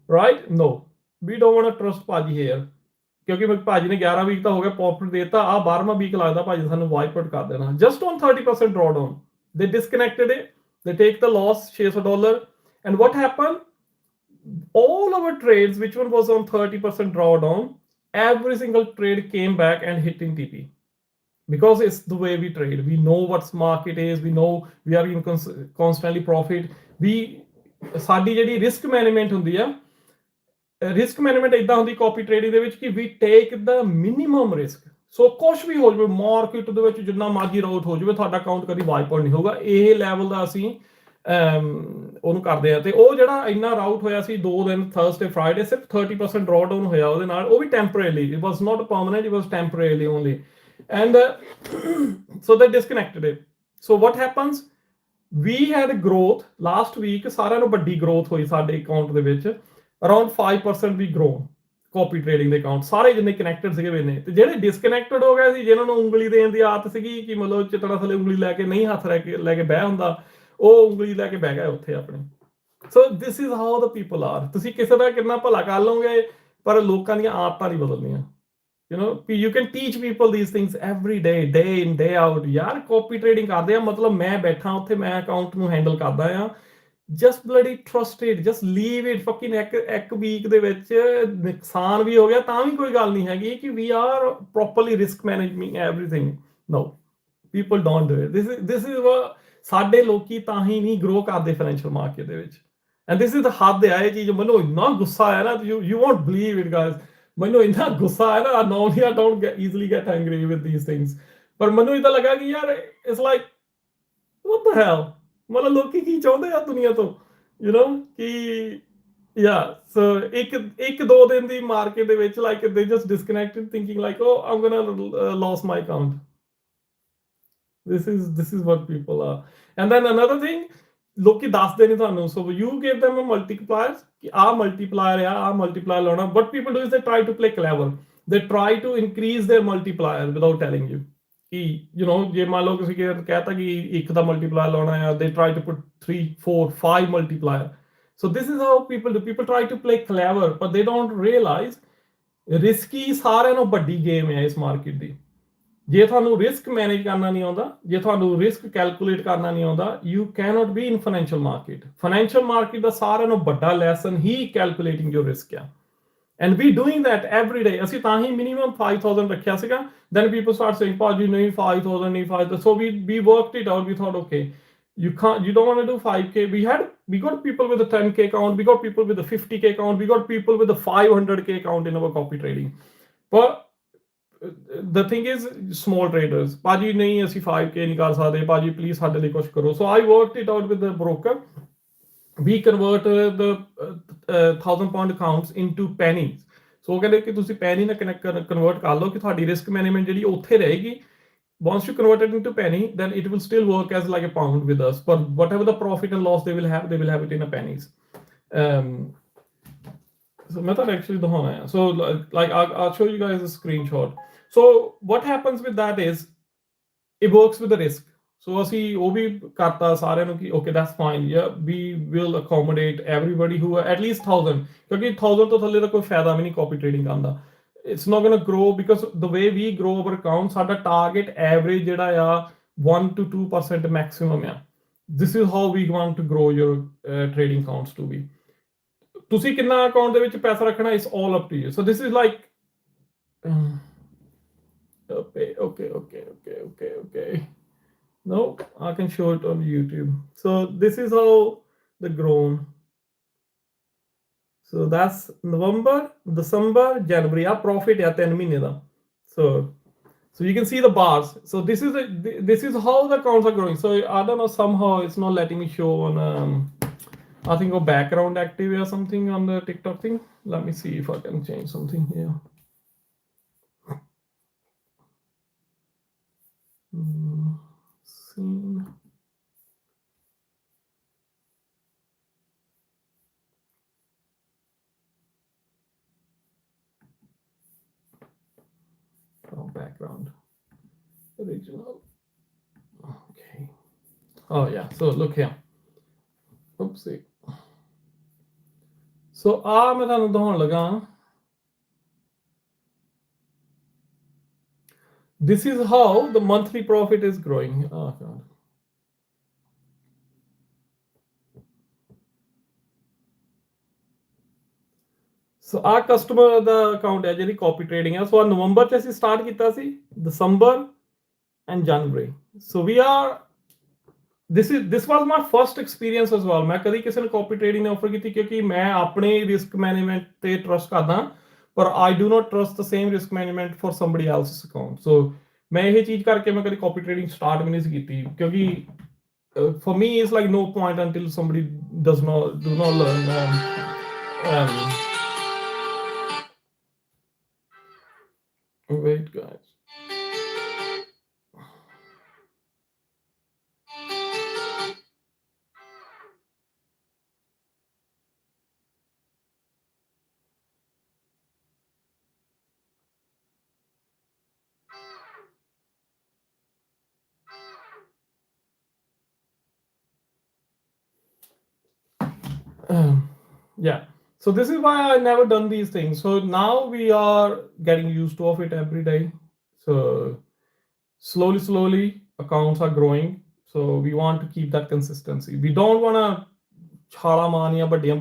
right? No, we don't want to trust ਭਾਜੀ here, ਕਿਉਂਕਿ ਭਾਜੀ ਨੇ 11 ਵੀਕ ਤਾਂ ਹੋ ਗਿਆ ਪ੍ਰੋਫਿਟ ਦੇਤਾ, ਆ 12ਵਾਂ ਵੀਕ ਲੱਗਦਾ ਭਾਜੀ ਸਾਨੂੰ ਵਾਈਪ ਆਊਟ ਕਰ ਦੇਣਾ just on 30% drawdown. They disconnected it. they take the loss $600, and what happened, all our trades, which one was on 30% drawdown, every single trade came back and hit in TP, because it's the way we trade. We know what market is, we know we are in constantly profit. We ਸਾਡੀ ਜਿਹੜੀ risk management ਹੁੰਦੀ ਆ, risk management ਇਦਾਂ ਹੁੰਦੀ copy trading ਦੇ ਵਿੱਚ ਕਿ ਵੀ take ਦ minimum risk. ਸੋ ਕੁਛ ਵੀ ਹੋ ਜਾਵੇ ਮਾਰਕੀਟ ਦੇ ਵਿੱਚ ਜਿੰਨਾ ਮਰਜ਼ੀ ਰਾਊਟ ਹੋ ਜਾਵੇ, ਤੁਹਾਡਾ ਅਕਾਊਂਟ ਕਦੀ ਵਾਈਪ ਆਊਟ ਨਹੀਂ ਹੋਊਗਾ। ਇਹ ਲੈਵਲ ਦਾ ਅਸੀਂ ਉਹਨੂੰ ਕਰਦੇ ਆ। ਤੇ ਉਹ ਜਿਹੜਾ ਇੰਨਾ ਰਾਊਟ ਹੋਇਆ ਸੀ 2 ਦਿਨ, ਥਰਸਡੇ ਫਰਾਈਡੇ, ਸਿਰਫ 30% ਡਰਾਅ ਡਾਊਨ ਹੋਇਆ ਉਹਦੇ ਨਾਲ, ਉਹ ਵੀ temporary, it was not permanent, it was temporary only, and so they disconnected it. So what happens, we had growth last week, ਸਾਰਿਆਂ ਨੂੰ ਵੱਡੀ growth ਹੋਈ ਸਾਡੇ ਅਕਾਊਂਟ ਦੇ ਵਿੱਚ, around 5% ਵੀ grown ਕਾਪੀ ਟ੍ਰੇਡਿੰਗ ਦੇ ਅਕਾਊਂਟ, ਸਾਰੇ ਜਿੰਨੇ ਕਨੈਕਟਡ ਸੀਗੇ ਵੇ ਨੇ। ਤੇ ਜਿਹੜੇ ਡਿਸਕਨੈਕਟਡ ਹੋ ਗਏ ਸੀ, ਜਿਨ੍ਹਾਂ ਨੂੰ ਉਂਗਲੀ ਦੇਣ ਦੀ ਆਦਤ ਸੀਗੀ ਕਿ ਮਤਲਬ ਚਿਤੜਾ ਥੱਲੇ ਉਂਗਲੀ ਲੈ ਕੇ ਨਹੀਂ ਹੱਥ ਲੈ ਕੇ ਬਹਿ ਹੁੰਦਾ, ਉਹ ਉਂਗਲੀ ਲੈ ਕੇ ਬਹਿ ਗਏ ਉੱਥੇ ਆਪਣੇ। So this is how the people are. ਤੁਸੀਂ ਕਿਸੇ ਦਾ ਕਿੰਨਾ ਭਲਾ ਕਰ ਲਓਗੇ, ਪਰ ਲੋਕਾਂ ਦੀਆਂ ਆਦਤਾਂ ਨਹੀਂ ਬਦਲਦੀਆਂ। You know, you can teach people these things every day, day in day out. ਯਾਰ ਕਾਪੀ ਟ੍ਰੇਡਿੰਗ ਕਰਦੇ ਆ ਮਤਲਬ ਮੈਂ ਬੈਠਾ ਉੱਥੇ, ਮੈਂ ਅਕਾਊਂਟ ਨੂੰ ਹੈਂਡਲ ਕਰਦਾ ਆ, just bloody trust it, just leave it. Fucking ਇੱਕ ਵੀਕ ਦੇ ਵਿੱਚ ਨੁਕਸਾਨ ਵੀ ਹੋ ਗਿਆ ਤਾਂ ਵੀ ਕੋਈ ਗੱਲ ਨਹੀਂ ਹੈਗੀ ਕਿ we are properly risk managing everything. No, people don't do it. This is ਸਾਡੇ ਲੋਕੀ ਤਾਂ ਹੀ ਨਹੀਂ ਗਰੋ ਕਰਦੇ ਫਾਈਨੈਂਸ਼ੀਅਲ ਮਾਰਕੀਟ ਦੇ ਵਿੱਚ, ਐਂਡ ਦਿਸ ਇਜ਼ ਦ ਹੱਦ ਆ ਇਹ ਚੀਜ਼। ਮੈਨੂੰ ਇੰਨਾ ਗੁੱਸਾ ਆਇਆ ਨਾ, you won't believe it guys. ਮੈਨੂੰ ਇੰਨਾ ਗੁੱਸਾ ਆਇਆ ਨਾ, normally I don't easily get angry with these things, ਪਰ ਮੈਨੂੰ ਇਦਾਂ ਲੱਗਾ ਕਿ ਯਾਰ it's like what the hell, ਮਤਲਬ ਲੋਕੀ ਕੀ ਚਾਹੁੰਦੇ ਆ ਦੁਨੀਆ ਤੋਂ, ਯੂ ਨੋ ਕਿ ਯਾ। ਸੋ ਇੱਕ ਦੋ ਦਿਨ ਦੀ ਮਾਰਕੀਟ ਦੇ ਵਿੱਚ like they just disconnected thinking like oh I'm gonna loss my account. this is what people are. And then another thing, ਲੋਕੀ ਦੱਸਦੇ ਨਹੀਂ ਤੁਹਾਨੂੰ। So you give them a multiplier ਕਿ ਆਹ ਮਲਟੀਪਲਾਇਰ ਆ, ਆਹ ਮਲਟੀਪਲਾਇਰ ਲਾਉਣਾ। what people do is they try to play clever, they try to increase their multiplier without telling you ਕਿ you know ਜੇ ਮੰਨ ਲਓ ਤੁਸੀਂ ਕਹਿਤਾ ਕਿ ਇੱਕ ਦਾ ਮਲਟੀਪਲਾਇਰ ਲਾਉਣਾ ਆ, they try to put 3 4 5 multiplier. So this is how people do. People try to play clever, but they don't realize risky ਸਾਰਿਆਂ ਨੂੰ ਵੱਡੀ ਗੇਮ ਹੈ ਇਸ ਮਾਰਕੀਟ ਦੀ। ਜੇ ਤੁਹਾਨੂੰ ਰਿਸਕ ਮੈਨੇਜ ਕਰਨਾ ਨਹੀਂ ਆਉਂਦਾ, ਜੇ ਤੁਹਾਨੂੰ ਰਿਸਕ ਕੈਲਕੂਲੇਟ ਕਰਨਾ ਨਹੀਂ ਆਉਂਦਾ, you cannot be in financial market. Financial market ਦਾ ਸਾਰਿਆਂ ਨੂੰ ਵੱਡਾ ਲੈਸਨ ਹੀ ਕੈਲਕੂਲੇਟਿੰਗ ਯੋਰ ਰਿਸਕ ਆ, and we doing that every day. ਅਸੀਂ ਤਾਂ ਹੀ ਮਿਨੀਮਮ 5000 ਰੱਖਿਆ ਸੀਗਾ। ਦੈਨ ਪੀਪਲ ਸਟਾਰਟ ਸੇਇੰਗ ਭਾਜੀ ਨਹੀਂ 5000 ਨਹੀਂ 5000। So we worked it out, we thought okay you don't want to do 5k. We got people with a 10k account, we got people with a 50k account, we got people with a 500k account in our copy trading. But the thing is, small traders, ਭਾਜੀ ਨਹੀਂ ਅਸੀਂ 5k ਨਹੀਂ ਕਰ ਸਕਦੇ, ਭਾਜੀ please ਸਾਡੇ ਲਈ ਕੁਝ ਕਰੋ। So I worked it out with the broker. We convert the 1000 pound accounts into pennies. So ਉਹ ਕਹਿੰਦੇ ਕਿ ਤੁਸੀਂ ਪੈਨੀ ਨਾਲ ਕਨਵਰਟ ਕਰ ਲਓ ਕਿ ਤੁਹਾਡੀ ਰਿਸਕ ਮੈਨੇਜਮੈਂਟ ਜਿਹੜੀ ਉੱਥੇ ਰਹੇਗੀ। Once you convert it into penny, then it will still work as like a pound with us. But whatever the profit and loss they will have it in a pennies. So method actually the hona. So like I'll show you guys a screenshot. So what happens with that is it works with the risk. So ਅਸੀਂ ਉਹ ਵੀ ਕਰਤਾ ਸਾਰਿਆਂ ਨੂੰ ਕਿ okay that's fine, yeah, we will accommodate everybody who at least 1000, ਕਿਉਂਕਿ 1000 ਤੋਂ ਥੱਲੇ ਦਾ ਕੋਈ ਫਾਇਦਾ ਵੀ ਨਹੀਂ ਕਾਪੀ ਟ੍ਰੇਡਿੰਗ ਕਰਨ ਦਾ। It's not going to grow because the way we grow our account, ਸਾਡਾ target average ਜਿਹੜਾ ਆ 1 to 2% maximum ਆ। This is how we want to grow your trading accounts to be. ਤੁਸੀਂ ਕਿੰਨਾ ਅਕਾਊਂਟ ਦੇ ਵਿੱਚ ਪੈਸਾ ਰੱਖਣਾ, it's all up to you. So this is like okay. No, I can show it on YouTube. So this is how the grown. So that's November, December, January. Our profit is 10 million. So you can see the bars. So this is how the accounts are growing. So I don't know, somehow it's not letting me show on I think a background active or something on the TikTok thing. Let me see if I can change something here. Scene. Background original. Okay. Oh yeah, so look here. Oopsie. So मैं ਤੁਹਾਨੂੰ ਦਿਖਾਉਣ ਲੱਗਾ, this is how the monthly profit is growing. Oh god. ਸੋ ਆ customer ਦਾ account ਹੈ ਜਿਹੜੀ copy trading ਹੈ। ਸੋ ਆ ਨਵੰਬਰ 'ਚ ਅਸੀਂ ਸਟਾਰਟ ਕੀਤਾ ਸੀ, ਦਸੰਬਰ ਐਂਡ ਜਨਵਰੀ। So we are this was my first experience as well। ਮੈਂ ਕਦੀ ਕਿਸੇ ਨੂੰ ਕਾਪੀ ਟ੍ਰੇਡਿੰਗ ਨੇ ਆਫਰ ਕੀਤੀ ਕਿਉਂਕਿ ਮੈਂ ਆਪਣੇ ਰਿਸਕ ਮੈਨੇਜਮੈਂਟ ਤੇ ਟਰਸਟ ਕਰਦਾ, ਪਰ I do not trust the same risk management for somebody else's account। ਸੋ ਮੈਂ ਇਹ ਚੀਜ਼ ਕਰਕੇ ਮੈਂ ਕਦੀ ਕਾਪੀ ਟ੍ਰੇਡਿੰਗ ਸਟਾਰਟ ਵੀ ਨਹੀਂ ਸੀ ਕੀਤੀ ਕਿਉਂਕਿ for me it's like no point until somebody do not learn wait guys। Yeah, so this is why I never done these things। So now we are getting used to of it every day। So slowly accounts are growing। So we want to keep that consistency। We don't want to ਛਾਲਾ ਮਾਰਨੀਆਂ ਵੱਡੀਆਂ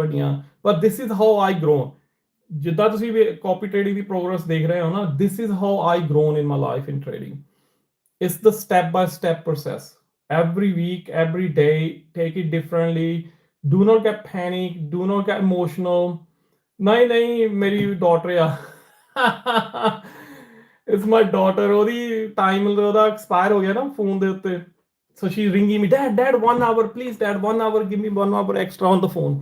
but this is how I grow। ਜਿੱਦਾਂ ਤੁਸੀਂ copy trading ਦੀ progress ਦੇਖ ਰਹੇ ਹੋ ਨਾ, this is how I grown in my life in trading। It's the step by step process। Every week, every day, take it differently। Do not get panic, do not get emotional। ਨਹੀਂ ਮੇਰੀ daughter ਆ it's my daughter, ਉਹਦੀ time ਉਹਦਾ expire ਹੋ ਗਿਆ ਨਾ phone ਦੇ ਉੱਤੇ। So she's ringing me, dad 1 hour please, dad 1 hour, give me 1 hour extra on the phone।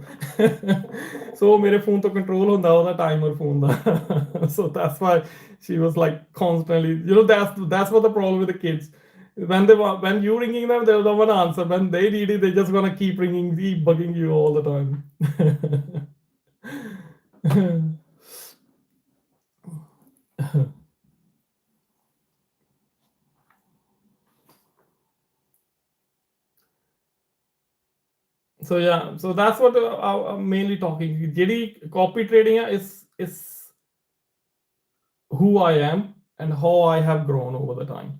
So ਮੇਰੇ ਫੋਨ ਤੋਂ ਕੰਟਰੋਲ ਹੁੰਦਾ ਉਹਦਾ timer phone the. So that's why she was like constantly, that's what the problem with the kids। When you ringing them, they don't want to answer। When they need it, they just want to keep ringing, keep bugging you all the time। So yeah, so that's what I'm mainly talking। ਜਿਹੜੀ copy trading is who I am and how I have grown over the time।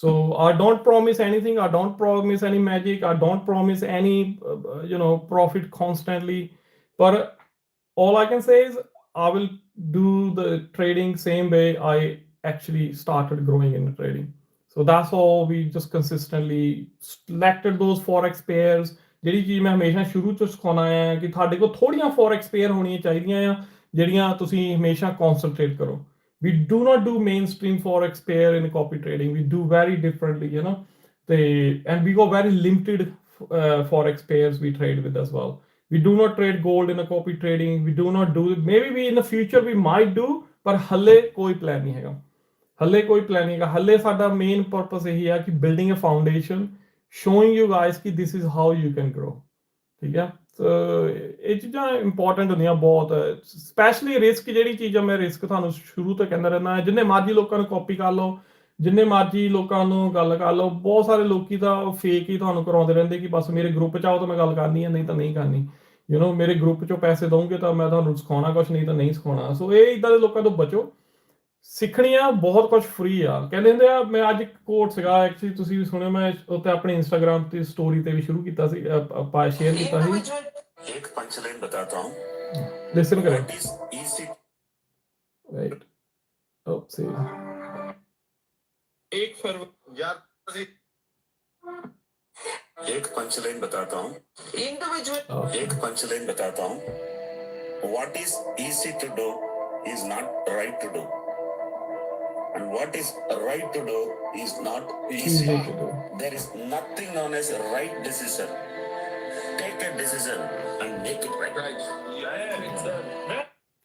So I don't promise anything, I don't promise any magic, I don't promise any profit constantly, but all I can say is I will do the trading same way I actually started growing in the trading। So that's how we just consistently selected those forex pairs। ਜਿਹੜੀ ਚੀਜ਼ ਮੈਂ ਹਮੇਸ਼ਾ ਸ਼ੁਰੂ ਤੋਂ ਸਿਖਾਉਣਾ ਹੈ ਕਿ ਤੁਹਾਡੇ ਕੋਲ ਥੋੜੀਆਂ forex pair ਹੋਣੀਆਂ ਚਾਹੀਦੀਆਂ ਆ ਜਿਹੜੀਆਂ ਤੁਸੀਂ ਹਮੇਸ਼ਾ concentrate ਕਰੋ। We do not do mainstream forex pair in copy trading। We do very differently, and we got very limited forex pairs we trade with as well। We do not trade gold in a copy trading। We do not do it। Maybe we in the future we might do, ਪਰ ਹੱਲੇ ਕੋਈ plan ਨਹੀਂ ਹੈਗਾ। ਹੱਲੇ ਕੋਈ plan ਨਹੀਂ ਹੈਗਾ। ਹੱਲੇ ਸਾਡਾ ਮੇਨ ਪਰਪਸ ਇਹੀ ਹੈ ਕਿ building a foundation, showing you guys ਕਿ this is how you can grow. ਠੀਕ ਹੈ, ਇਹ ਚੀਜ਼ਾਂ ਇੰਪੋਰਟੈਂਟ ਹੁੰਦੀਆਂ ਬਹੁਤ, ਸਪੈਸ਼ਲੀ ਰਿਸਕ ਜਿਹੜੀ ਚੀਜ਼ ਆ। ਮੈਂ ਰਿਸਕ ਤੁਹਾਨੂੰ ਸ਼ੁਰੂ ਤੋਂ ਕਹਿੰਦਾ ਰਹਿੰਦਾ, ਜਿੰਨੇ ਮਰਜ਼ੀ ਲੋਕਾਂ ਨੂੰ ਕਾਪੀ ਕਰ ਲਓ, ਜਿੰਨੇ ਮਰਜ਼ੀ ਲੋਕਾਂ ਨੂੰ ਗੱਲ ਕਰ ਲਓ। ਬਹੁਤ ਸਾਰੇ ਲੋਕੀ ਤਾਂ ਫੇਕ ਹੀ ਤੁਹਾਨੂੰ ਕਰਾਉਂਦੇ ਰਹਿੰਦੇ ਕਿ ਬਸ ਮੇਰੇ ਗਰੁੱਪ 'ਚ ਆਓ ਤਾਂ ਮੈਂ ਗੱਲ ਕਰਨੀ ਹੈ, ਨਹੀਂ ਤਾਂ ਨਹੀਂ ਕਰਨੀ। ਮੇਰੇ ਗਰੁੱਪ 'ਚੋਂ ਪੈਸੇ ਦਊਂਗੇ ਤਾਂ ਮੈਂ ਤੁਹਾਨੂੰ ਸਿਖਾਉਣਾ ਕੁਛ, ਨਹੀਂ ਤਾਂ ਨਹੀਂ ਸਿਖਾਉਣਾ। ਸੋ ਇਹ ਇੱਦਾਂ ਦੇ ਲੋਕਾਂ ਤੋਂ ਬਚੋ। ਸਿੱਖਣੀਆਂ ਬਹੁਤ ਕੁਛ ਫ੍ਰੀ ਆ। ਕਹਿੰਦੇ ਹੁੰਦੇ ਆ, ਮੈਂ ਅੱਜ ਇੱਕ ਕੋਟ ਸੀਗਾ ਐਕਚੁਅਲੀ, ਤੁਸੀਂ ਵੀ ਸੁਣਿਆ, ਮੈਂ ਉੱਤੇ ਆਪਣੇ ਇੰਸਟਾਗ੍ਰਾਮ ਤੇ ਸਟੋਰੀ ਤੇ ਵੀ ਸ਼ੁਰੂ ਕੀਤਾ ਸੀ, ਸ਼ੇਅਰ ਕੀਤਾ ਸੀ। एक पंचलाइन बताता हूँ। लिसन करें। What is easy? Wait, oh see, एक पंचलाइन बताता हूँ। एक पंचलाइन बताता हूँ। What is easy to do is not right to do, and what is right to do is not easy to do। There is nothing known as right decision। Take a decision and make it right।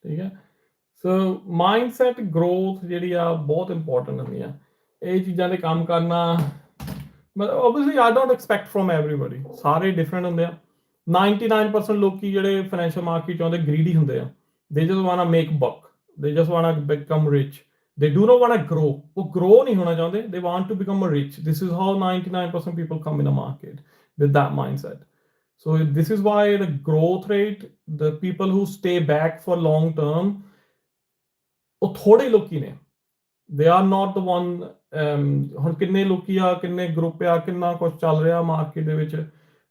ਠੀਕ ਹੈ। ਸੋ mindset growth ਜਿਹੜੀ ਆ ਬਹੁਤ important ਹੁੰਦੀ ਆ। ਇਹ ਚੀਜ਼ਾਂ 'ਤੇ ਕੰਮ ਕਰਨਾ, ਮਤਲਬ obviously I don't expect from everybody. ਸਾਰੇ ਡਿਫਰੈਂਟ ਹੁੰਦੇ ਆ। 99% ਲੋਕੀ ਜਿਹੜੇ ਫਾਈਨੈਂਸ਼ੀਅਲ ਮਾਰਕੀਟ 'ਚ ਆਉਂਦੇ ਗਰੀਡੀ ਹੁੰਦੇ ਆ। ਦੇ just want to make buck, they just want to become rich, they do not want to grow. ਉਹ ਗਰੋ ਨਹੀਂ ਹੋਣਾ ਚਾਹੁੰਦੇ, they want to become rich. This is how 99% people come in a market with that mindset. So this is why the growth rate, the people who stay back for long term, ਉਹ ਥੋੜੇ ਲੋਕੀ ਨੇ। They are not the one। ਹੁਣ ਕਿੰਨੇ ਲੋਕੀ ਆ, ਕਿੰਨੇ group ਆ, ਕਿੰਨਾ ਕੁਝ ਚੱਲ ਰਿਹਾ ਮਾਰਕੀਟ ਦੇ ਵਿੱਚ,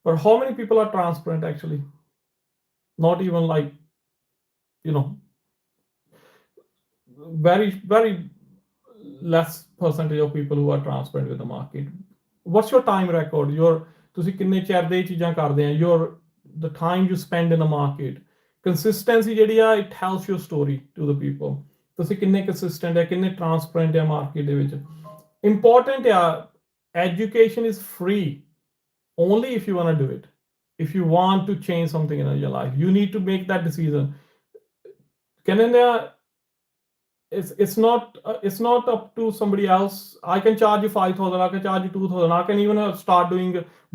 ਪਰ how many people are transparent actually? Not even like very less percentage of people who are transparent with the market. What's your time record? ਤੁਸੀਂ ਕਿੰਨੇ ਚਿਰ ਦੇ ਚੀਜ਼ਾਂ ਕਰਦੇ ਆ? The time you spend in the market. Consistency ਜਿਹੜੀ ਆ, it tells your story to the people. ਤੁਸੀਂ ਕਿੰਨੇ consistent ਹੈ, ਕਿੰਨੇ transparent ਹੈ market ਦੇ ਵਿੱਚ. Important ਆ, education is free only if you want to do it. If you want to change something in your life, you need to make that decision. ਕਹਿੰਦੇ ਆ, it's not up to somebody else. I can charge you 5,000, I can charge you 2,000, I can even start doing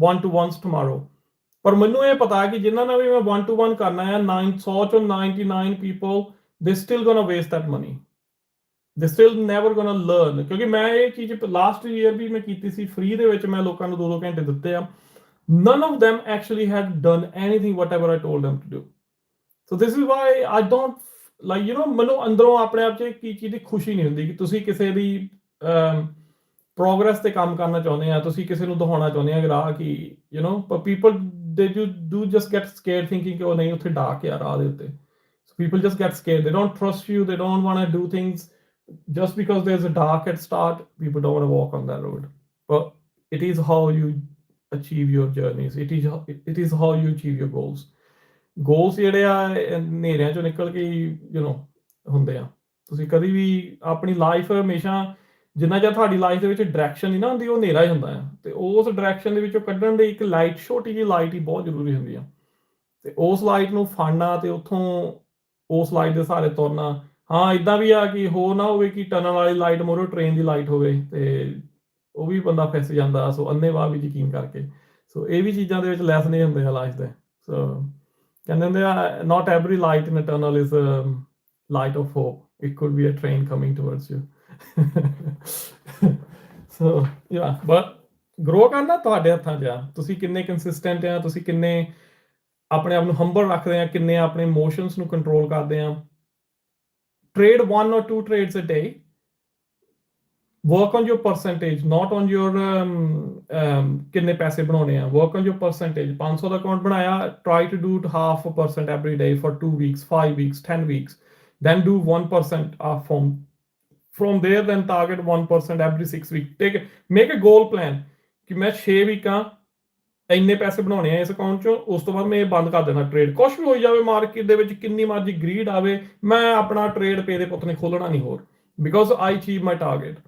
one-to-ones tomorrow. ਪਰ ਮੈਨੂੰ ਇਹ ਪਤਾ ਹੈ ਕਿ ਜਿਨ੍ਹਾਂ ਨਾਲ ਵੀ ਮੈਂ 1-to-1 ਕਰਨਾ ਹੈ, 900 ਚੋਂ 99 people, they still gonna waste that money. They still never gonna learn. ਕਿਉਂਕਿ ਮੈਂ ਇਹ ਚੀਜ਼ ਲਾਸਟ ਈਅਰ ਵੀ ਮੈਂ ਕੀਤੀ ਸੀ, ਫ੍ਰੀ ਦੇ ਵਿੱਚ ਮੈਂ ਲੋਕਾਂ ਨੂੰ 2-2 ਘੰਟੇ ਦਿੱਤੇ ਆ. None of them actually had done anything whatever I told them to do. So this is why I don't like, ਮੈਨੂੰ ਅੰਦਰੋਂ ਆਪਣੇ ਆਪ 'ਚ ਕੀ ਚੀਜ਼ ਦੀ ਖੁਸ਼ੀ ਨਹੀਂ ਹੁੰਦੀ ਕਿ ਤੁਸੀਂ ਕਿਸੇ ਦੀ ਪ੍ਰੋਗਰੈਸ ਤੇ ਕੰਮ ਕਰਨਾ ਚਾਹੁੰਦੇ ਆ, ਤੁਸੀਂ ਕਿਸੇ ਨੂੰ ਦਿਖਾਉਣਾ ਚਾਹੁੰਦੇ ਆ ਕਿ ਰਾਹ ਕਿ ਪਰ people they do just get scared thinking ਕਿ ਉਹ ਨਹੀਂ ਉੱਥੇ ਡਾਕ ਆ ਰਾਹ ਦੇ ਉੱਤੇ. So people just get scared. They don't trust you. They don't want to do things just because there's a dark at start. People don't want to walk on that road. But it is how you achieve your journeys. It is how you achieve your goals. Goals ਜਿਹੜੇ ਆ ਹਨੇਰਿਆਂ ਚੋਂ ਨਿਕਲ ਕੇ ਹੁੰਦੇ ਆ. ਤੁਸੀਂ ਕਦੀ ਵੀ ਆਪਣੀ life ਹਮੇਸ਼ਾ ਜਿੰਨਾ ਚਿਰ ਤੁਹਾਡੀ ਲਾਈਫ ਦੇ ਵਿੱਚ ਡਾਇਰੈਕਸ਼ਨ ਨਹੀਂ ਨਾ ਹੁੰਦੀ, ਉਹ ਹਨੇਰਾ ਹੀ ਹੁੰਦਾ ਆ. ਤੇ ਉਸ ਡਾਇਰੈਕਸ਼ਨ ਦੇ ਵਿੱਚੋਂ ਕੱਢਣ ਲਈ ਇੱਕ ਲਾਈਟ, ਛੋਟੀ ਜਿਹੀ ਲਾਈਟ ਹੀ ਬਹੁਤ ਜ਼ਰੂਰੀ ਹੁੰਦੀ ਆ. ਤੇ ਉਸ ਲਾਈਟ ਨੂੰ ਫੜਨਾ ਤੇ ਉੱਥੋਂ ਉਸ ਲਾਈਟ ਦੇ ਸਹਾਰੇ ਤੁਰਨਾ. ਹਾਂ, ਇੱਦਾਂ ਵੀ ਆ ਕਿ ਹੋ ਨਾ ਹੋਵੇ ਕਿ ਟਨਲ ਵਾਲੀ ਲਾਈਟ ਮੋਰੋ ਟ੍ਰੇਨ ਦੀ ਲਾਈਟ ਹੋਵੇ ਤੇ ਉਹ ਵੀ ਬੰਦਾ ਫਿਸ ਜਾਂਦਾ. ਸੋ ਅੰਨ੍ਹੇਵਾਹ ਵੀ ਯਕੀਨ ਕਰਕੇ. ਸੋ ਇਹ ਵੀ ਚੀਜ਼ਾਂ ਦੇ ਵਿੱਚ ਲੈਸਨ ਇਹ ਹੁੰਦੇ ਆ ਲਾਈਫ ਦੇ. ਸੋ ਕਹਿੰਦੇ ਹੁੰਦੇ ਆ, not every light in a tunnel is a light of hope. It could be a train coming towards you. So yeah, but grow ਕਰਨਾ ਤੁਹਾਡੇ ਹੱਥਾਂ 'ਚ ਆ. ਤੁਸੀਂ ਕਿੰਨੇ ਕੰਸਿਸਟੈਂਟ ਆ, ਤੁਸੀਂ ਕਿੰਨੇ ਆਪਣੇ ਆਪ ਨੂੰ ਹੰਬਲ ਰੱਖਦੇ ਆ, ਕਿੰਨੇ ਆਪਣੇ ਇਮੋਸ਼ਨਸ ਨੂੰ ਕੰਟਰੋਲ ਕਰਦੇ ਆ. Trade 1 or 2 trades a day. Work on your percentage, not on your ਕਿੰਨੇ ਪੈਸੇ ਬਣਾਉਣੇ ਆ. Work on your percentage. 500 the account ਬਣਾਇਆ, try to do 0.5% every day for 2 weeks, 5 weeks, 10 weeks. Then do 1% from there, then target 1% every 6 weeks. Make a goal plan ਕਿ ਮੈਂ 6 ਵੀਕਾਂ ਇੰਨੇ ਪੈਸੇ ਬਣਾਉਣੇ ਆ ਇਸ ਅਕਾਊਂਟ 'ਚੋਂ, ਉਸ ਤੋਂ ਬਾਅਦ ਮੈਂ ਇਹ ਬੰਦ ਕਰ ਦੇਣਾ ਟ੍ਰੇਡ. ਕੁਛ ਵੀ ਹੋ ਜਾਵੇ ਮਾਰਕੀਟ ਦੇ ਵਿੱਚ, ਕਿੰਨੀ ਮਰਜ਼ੀ ਗਰੀਡ ਆਵੇ, ਮੈਂ ਆਪਣਾ ਟ੍ਰੇਡ ਪੇ ਦੇ ਪੁੱਤ ਨੇ ਖੋਲਣਾ ਨਹੀਂ ਹੋਰ. Because I achieve my target.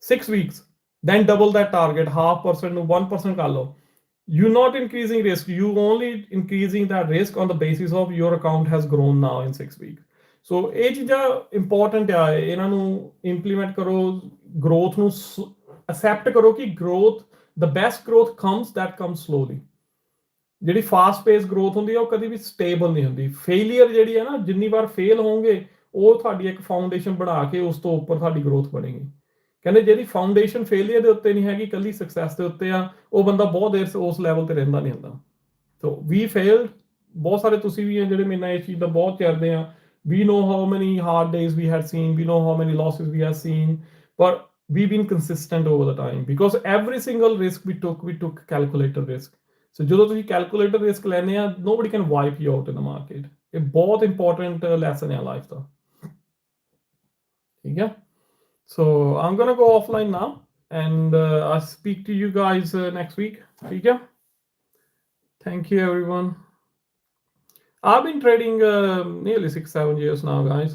6 weeks, then double that target, 0.5% ਨੂੰ 1% ਕਰ ਲਓ. You're not increasing risk, you only increasing that risk on the basis of your account has grown now in 6 weeks. ਸੋ ਇਹ ਚੀਜ਼ਾਂ ਇੰਪੋਰਟੈਂਟ ਆ, ਇਹਨਾਂ ਨੂੰ implement ਕਰੋ. Growth ਨੂੰ ਅਸੈਪਟ ਕਰੋ ਕਿ growth, the best growth that comes slowly. ਜਿਹੜੀ ਫਾਸਟ ਪੇਸ ਗਰੋਥ ਹੁੰਦੀ ਹੈ ਉਹ ਕਦੀ ਵੀ ਸਟੇਬਲ ਨਹੀਂ ਹੁੰਦੀ. ਫੇਲੀਅਰ ਜਿਹੜੀ ਹੈ ਨਾ, ਜਿੰਨੀ ਵਾਰ ਫੇਲ ਹੋਵੋਗੇ ਉਹ ਤੁਹਾਡੀ ਇੱਕ ਫਾਊਂਡੇਸ਼ਨ ਬਣਾ ਕੇ ਉਸ ਤੋਂ ਉੱਪਰ ਤੁਹਾਡੀ ਗਰੋਥ ਬਣੇਗੀ. ਕਹਿੰਦੇ ਜਿਹੜੀ ਫਾਊਂਡੇਸ਼ਨ ਫੇਲੀਅਰ ਦੇ ਉੱਤੇ ਨਹੀਂ ਹੈਗੀ, ਇਕੱਲੀ ਸਕਸੈਸ ਦੇ ਉੱਤੇ ਆ, ਉਹ ਬੰਦਾ ਬਹੁਤ ਦੇਰ ਉਸ ਲੈਵਲ ਤੇ ਰਹਿੰਦਾ ਨਹੀਂ ਹੁੰਦਾ. ਸੋ ਵੀ ਫੇਲਡ. ਬਹੁਤ ਸਾਰੇ ਤੁਸੀਂ ਵੀ ਆ ਜਿਹੜੇ ਮੇਰੇ ਨਾਲ ਇਸ ਚੀਜ਼ ਦਾ ਬਹੁਤ ਚਰਦੇ ਆ. We know how many hard days we had seen. We know how many losses we have seen. But we've been consistent over the time because every single risk we took calculated risk. So ਜਦੋਂ ਤੁਸੀਂ calculated risk ਲੈਣੇ ਆ, nobody can wipe you out in the market. ਇਹ ਬਹੁਤ important lesson ਹੈ life ਦਾ. ਠੀਕ ਹੈ? So I'm gonna go offline now and I'll speak to you guys next week. ਠੀਕ ਹੈ? Thank you everyone. I've been trading nearly 6-7 years now, guys.